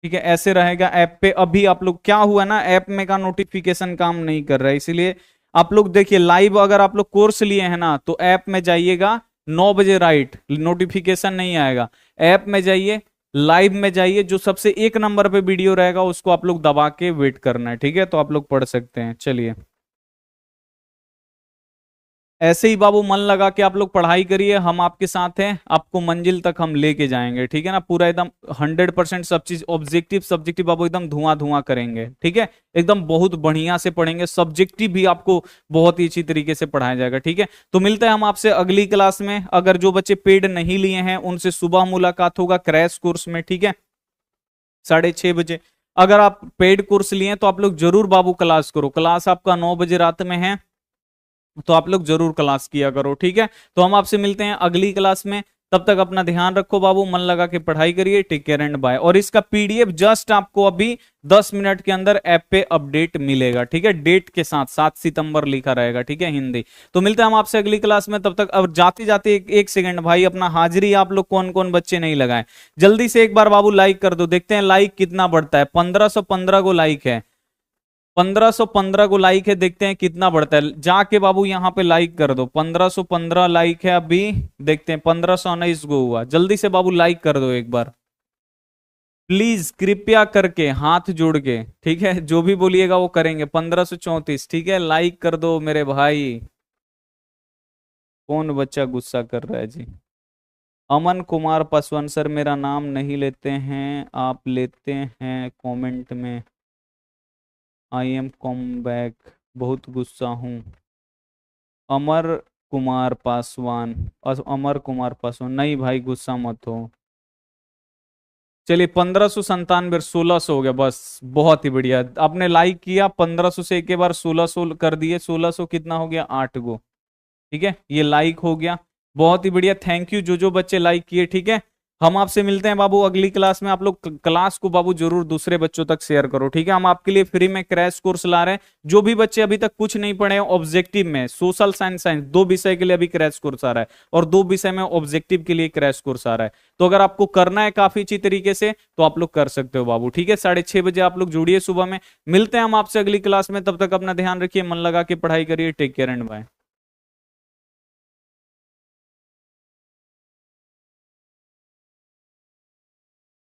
ठीक है, ऐसे रहेगा ऐप पे। अभी आप लोग क्या हुआ ना, ऐप में का नोटिफिकेशन काम नहीं कर रहा है, इसीलिए आप लोग देखिए लाइव, अगर आप लोग कोर्स लिए हैं ना तो ऐप में जाइएगा 9 बजे राइट, नोटिफिकेशन नहीं आएगा। ऐप में जाइए, लाइव में जाइए, जो सबसे एक नंबर पे वीडियो रहेगा उसको आप लोग दबा के वेट करना है, ठीक है। तो आप लोग पढ़ सकते हैं, चलिए। ऐसे ही बाबू मन लगा के आप लोग पढ़ाई करिए, हम आपके साथ हैं, आपको मंजिल तक हम लेके जाएंगे, ठीक है ना। पूरा एकदम 100% सब चीज ऑब्जेक्टिव सब्जेक्टिव बाबू एकदम धुआं धुआं करेंगे, ठीक है। एकदम बहुत बढ़िया से पढ़ेंगे, सब्जेक्टिव भी आपको बहुत ही अच्छी तरीके से पढ़ाया जाएगा, ठीक है। तो मिलते हैं हम आपसे अगली क्लास में। अगर जो बच्चे पेड नहीं लिए हैं उनसे सुबह मुलाकात होगा क्रैश कोर्स में, ठीक है, 6:30 बजे। अगर आप पेड कोर्स लिए हैं तो आप लोग जरूर बाबू क्लास करो, क्लास आपका 9 बजे रात में है, तो आप लोग जरूर क्लास किया करो, ठीक है। तो हम आपसे मिलते हैं अगली क्लास में, तब तक अपना ध्यान रखो बाबू, मन लगा के पढ़ाई करिए, टेक केयर एंड बाय। और इसका पीडीएफ जस्ट आपको अभी 10 मिनट के अंदर ऐप पे अपडेट मिलेगा, ठीक है, डेट के साथ 7 सितंबर लिखा रहेगा, ठीक है, हिंदी। तो मिलते हैं हम आपसे अगली क्लास में, तब तक। अब जाते जाते एक सेकंड भाई, अपना हाजिरी आप लोग कौन कौन बच्चे नहीं लगाए, जल्दी से एक बार बाबू लाइक कर दो, देखते हैं लाइक कितना बढ़ता है। 1515 को लाइक है, 1515 को लाइक है, देखते हैं कितना बढ़ता है। जाके बाबू यहाँ पे लाइक कर दो, 1515 लाइक है अभी, देखते हैं 1519 को हुआ। जल्दी से बाबू लाइक कर दो एक बार प्लीज, कृपया करके, हाथ जोड़ के, ठीक है, जो भी बोलिएगा वो करेंगे। 1534, ठीक है, लाइक कर दो मेरे भाई। कौन बच्चा गुस्सा कर रहा है जी? अमन कुमार पासवान सर, मेरा नाम नहीं लेते हैं आप, लेते हैं कमेंट में। आई एम कम बैक, बहुत गुस्सा हूँ। अमर कुमार पासवान, अमर कुमार पासवान, नहीं भाई गुस्सा मत हो। चलिए, 1597, 1600 हो गया, बस बहुत ही बढ़िया, आपने लाइक किया। 1500 से एक के बार 1600 कर दिए, 1600 कितना हो गया, 8 गो, ठीक है, ये लाइक हो गया, बहुत ही बढ़िया। थैंक यू जो बच्चे लाइक किए, ठीक है। हम आपसे मिलते हैं बाबू अगली क्लास में। आप लोग क्लास को बाबू जरूर दूसरे बच्चों तक शेयर करो, ठीक है। हम आपके लिए फ्री में क्रैश कोर्स ला रहे हैं, जो भी बच्चे अभी तक कुछ नहीं पढ़े हैं ऑब्जेक्टिव में, सोशल साइंस, साइंस 2 विषय के लिए अभी क्रैश कोर्स आ रहा है, और 2 विषय में ऑब्जेक्टिव के लिए क्रैश कोर्स आ रहा है। तो अगर आपको करना है काफी अच्छी तरीके से तो आप लोग कर सकते हो बाबू, ठीक है। 6:30 बजे आप लोग जुड़िए सुबह में। मिलते हैं हम आपसे अगली क्लास में, तब तक अपना ध्यान रखिए, मन लगा के पढ़ाई करिए, टेक केयर एंड बाय।